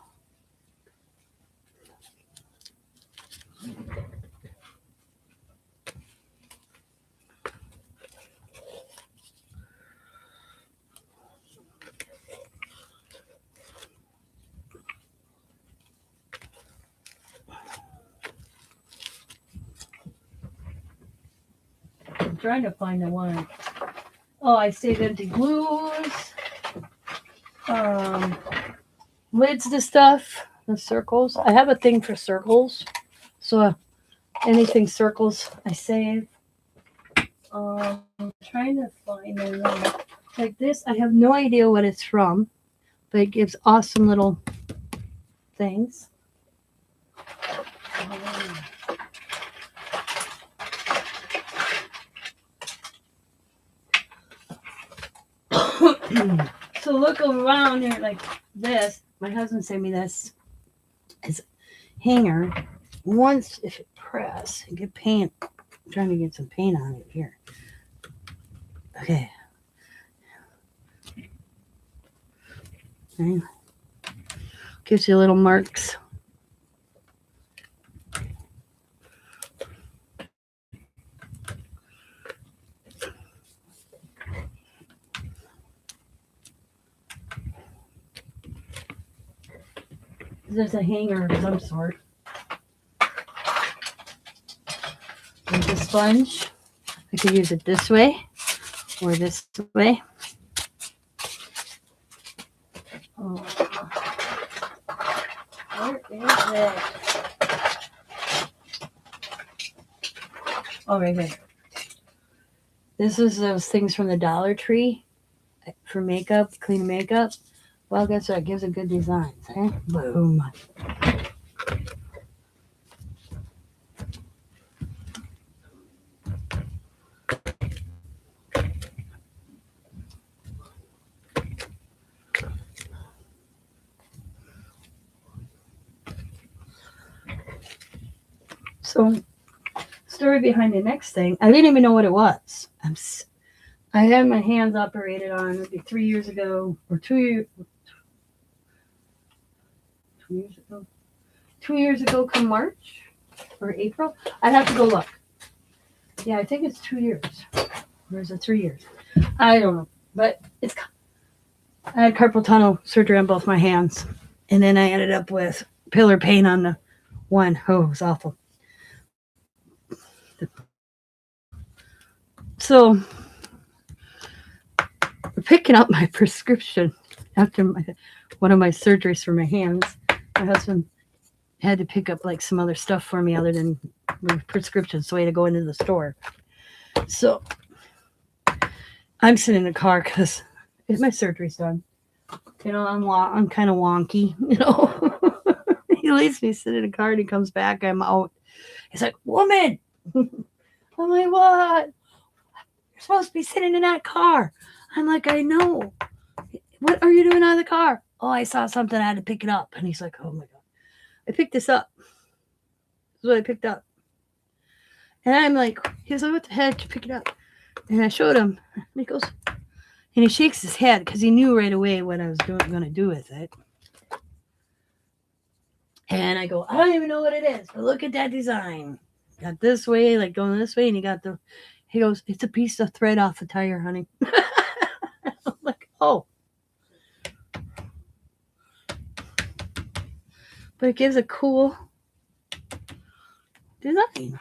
I'm trying to find the one. Oh, I saved empty glues, lids to stuff, the circles. I have a thing for circles, so anything circles I save. I'm trying to find one like this. I have no idea what it's from, but it gives awesome little things. So look around here like this. My husband sent me this. It's a hanger. Once if you press and get paint, I'm trying to get some paint on it here. Okay. Gives you little marks. There's a hanger of some sort. There's a sponge. I could use it this way or this way. Oh. Where is it? Oh, right here. This is those things from the Dollar Tree for makeup, clean makeup. Well, guess what? It gives a good design. Eh? Boom. So, story behind the next thing. I didn't even know what it was. I had my hands operated on maybe 3 years ago, or 2 years. 2 years ago. 2 years ago, come March or April. I'd have to go look. Yeah, I think it's 2 years. Or is it 3 years? I don't know. But I had carpal tunnel surgery on both my hands. And then I ended up with pillar pain on the one. Oh, it was awful. So we're picking up my prescription after one of my surgeries for my hands. My husband had to pick up like some other stuff for me other than prescriptions, so I had to go into the store. So I'm sitting in the car because my surgery's done. You know, I'm kind of wonky, you know. He leaves me sit in the car and he comes back. I'm out. He's like, "Woman." I'm like, "What? You're supposed to be sitting in that car." I'm like, "I know. What are you doing out of the car?" "Oh, I saw something. I had to pick it up." And he's like, "Oh my God. I picked this up." This is what I picked up. And I'm like, he's like, "What the heck? Did you pick it up?" And I showed him. And he goes, and he shakes his head because he knew right away what I was going to do with it. And I go, "I don't even know what it is, but look at that design. Got this way, like going this way, and he goes, "It's a piece of thread off the tire, honey." I'm like, "Oh." But it gives a cool design.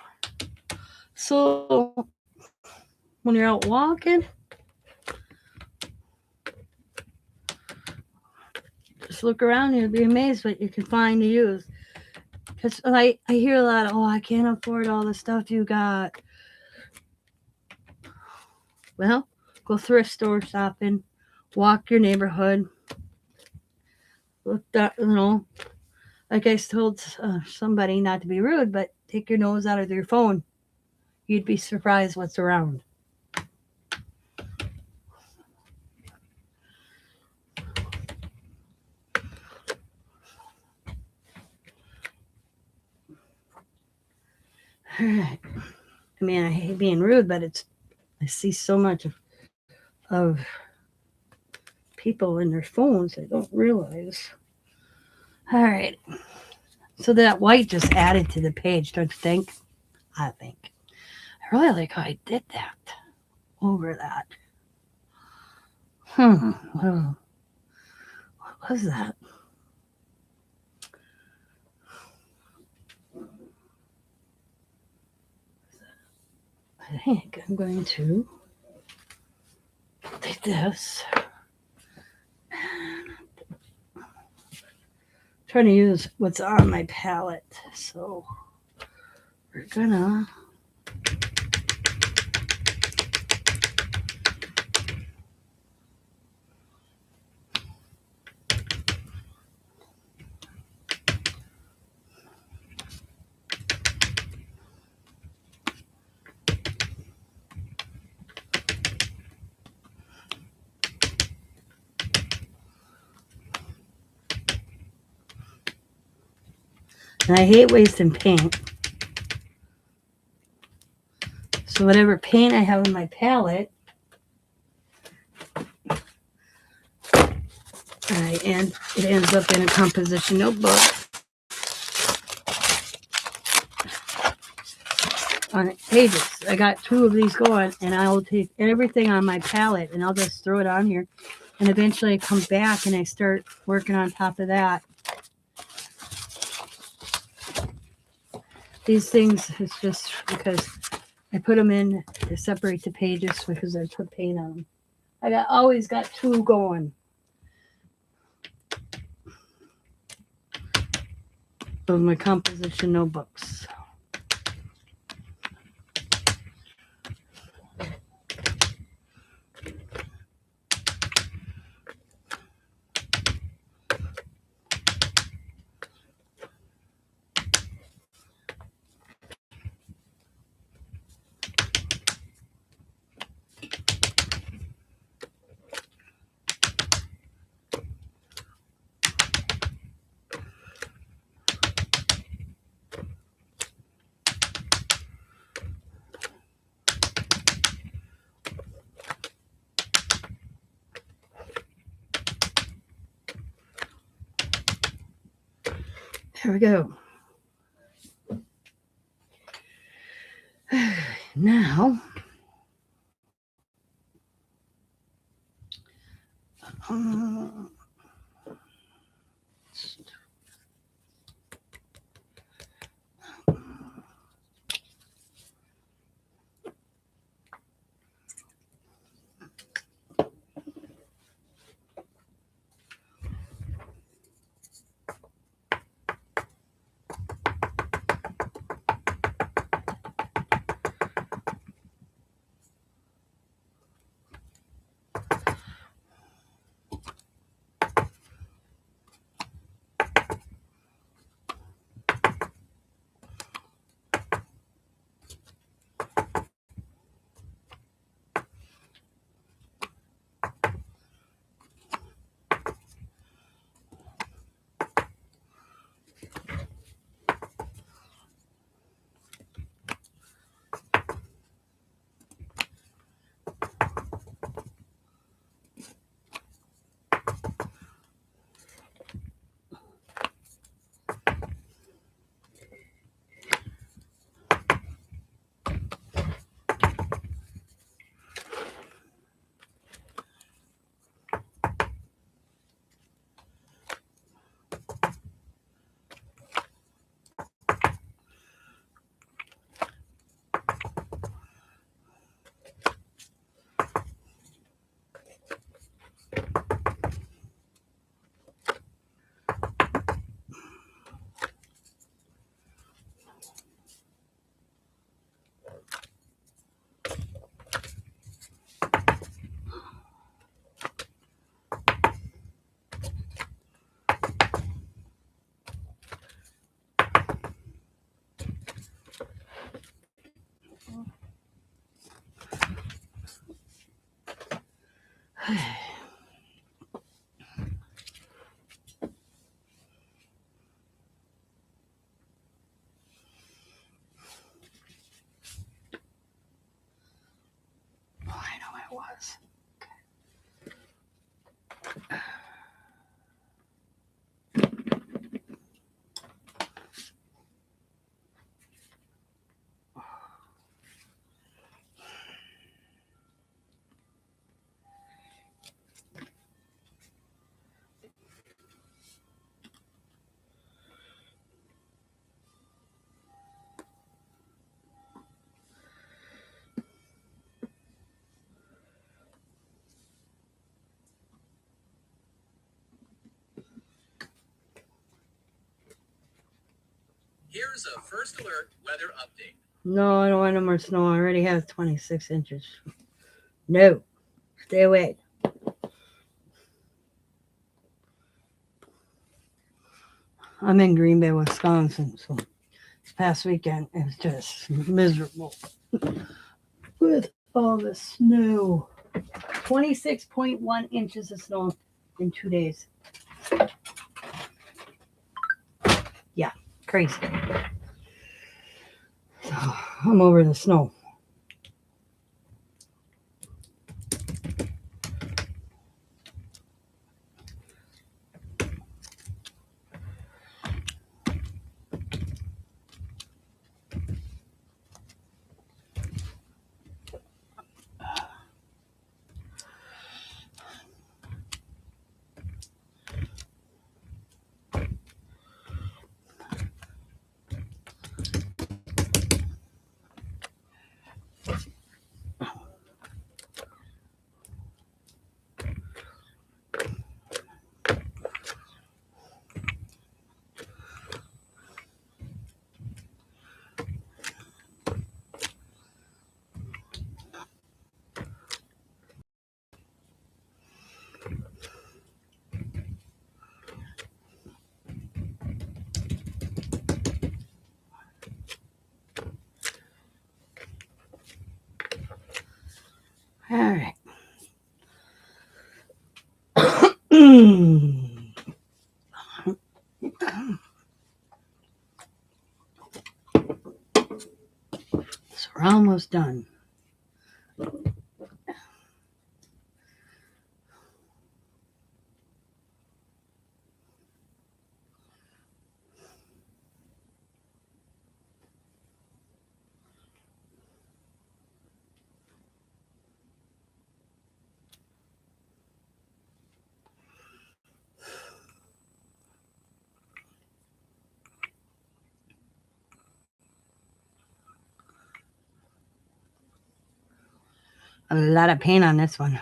So when you're out walking, just look around and you'll be amazed what you can find to use. Because I hear a lot of, "Oh, I can't afford all the stuff you got." Well, go thrift store shopping, walk your neighborhood, look that, you know, like I told somebody, not to be rude, but take your nose out of your phone. You'd be surprised what's around. All right. I mean, I hate being rude, but I see so much of people in their phones they don't realize. All right. So that white just added to the page, don't you think? I think. I really like how I did that over that. Well, what was that? I think I'm going to take this. Trying to use what's on my palette. So we're gonna and I hate wasting paint. So whatever paint I have in my palette, it ends up in a composition notebook on pages. I got 2 of these going, and I'll take everything on my palette and I'll just throw it on here. And eventually I come back and I start working on top of that. These things is just because I put them in to separate the pages because I put paint on them. Always got two going. Those are my composition notebooks. There we go. Now, I know it was. Here's a first alert weather update. No, I don't want no more snow. I already have 26 inches. No, stay away. I'm in Green Bay, Wisconsin, so this past weekend it was just miserable with all the snow. 26.1 inches of snow in 2 days. Yeah, crazy. So I'm over the snow. We're almost done. A lot of paint on this one.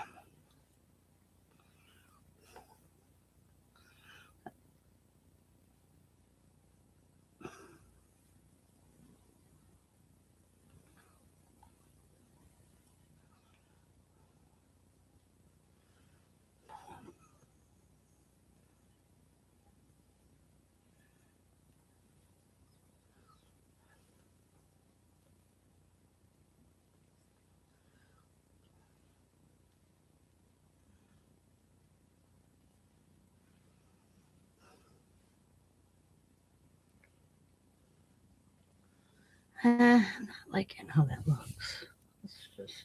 I'm not liking how that looks. Let's just.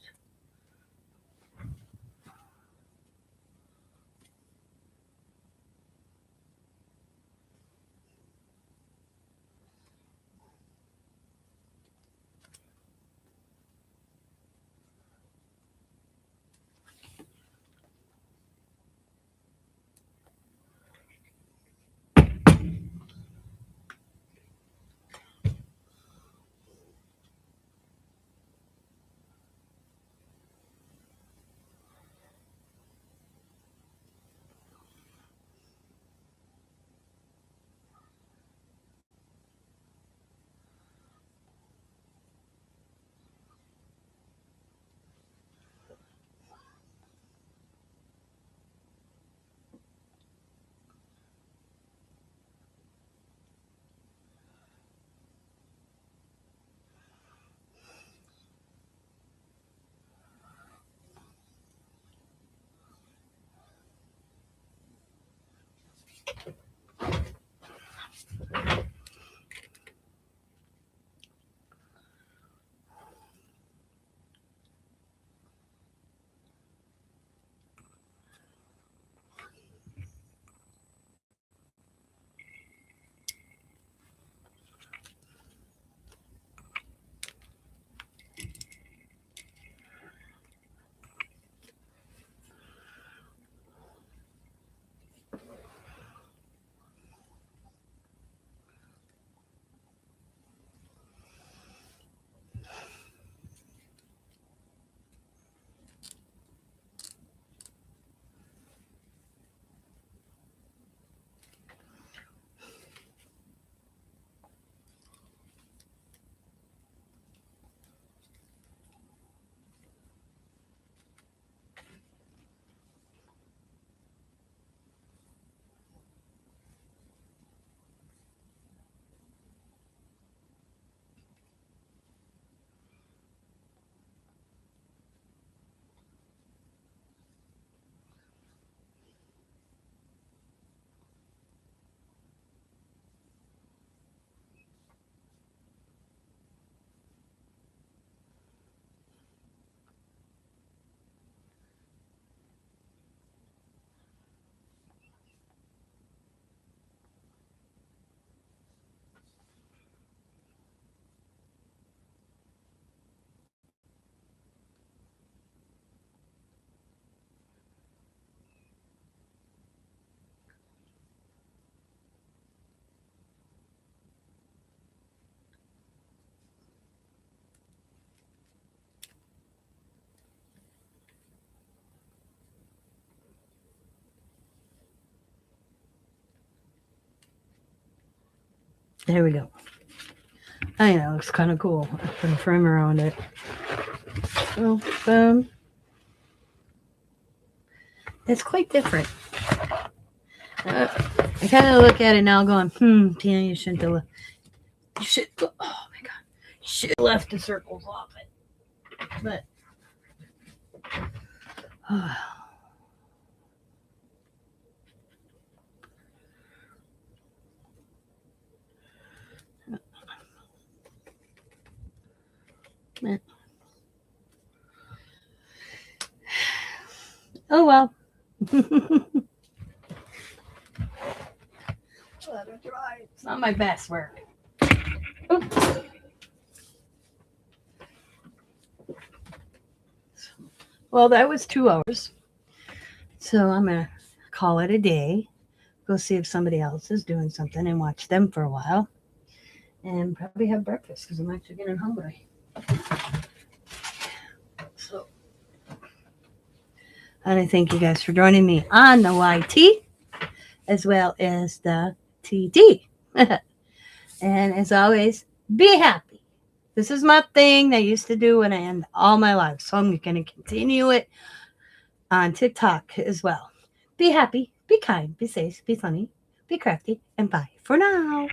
There we go. I think that looks kind of cool. I put a frame around it. So, it's quite different. I kind of look at it now going, Tina, you shouldn't have. You should. Oh my god, you should have left the circles off it. But Oh well. It's not my best work. Well, that was 2 hours. So I'm going to call it a day. Go see if somebody else is doing something and watch them for a while. And probably have breakfast because I'm actually getting hungry. So, and I thank you guys for joining me on the YT as well as the TD. And as always, be happy. This is my thing that I used to do when I end all my life. So I'm going to continue it on TikTok as well. Be happy, be kind, be safe, be funny, be crafty, and bye for now.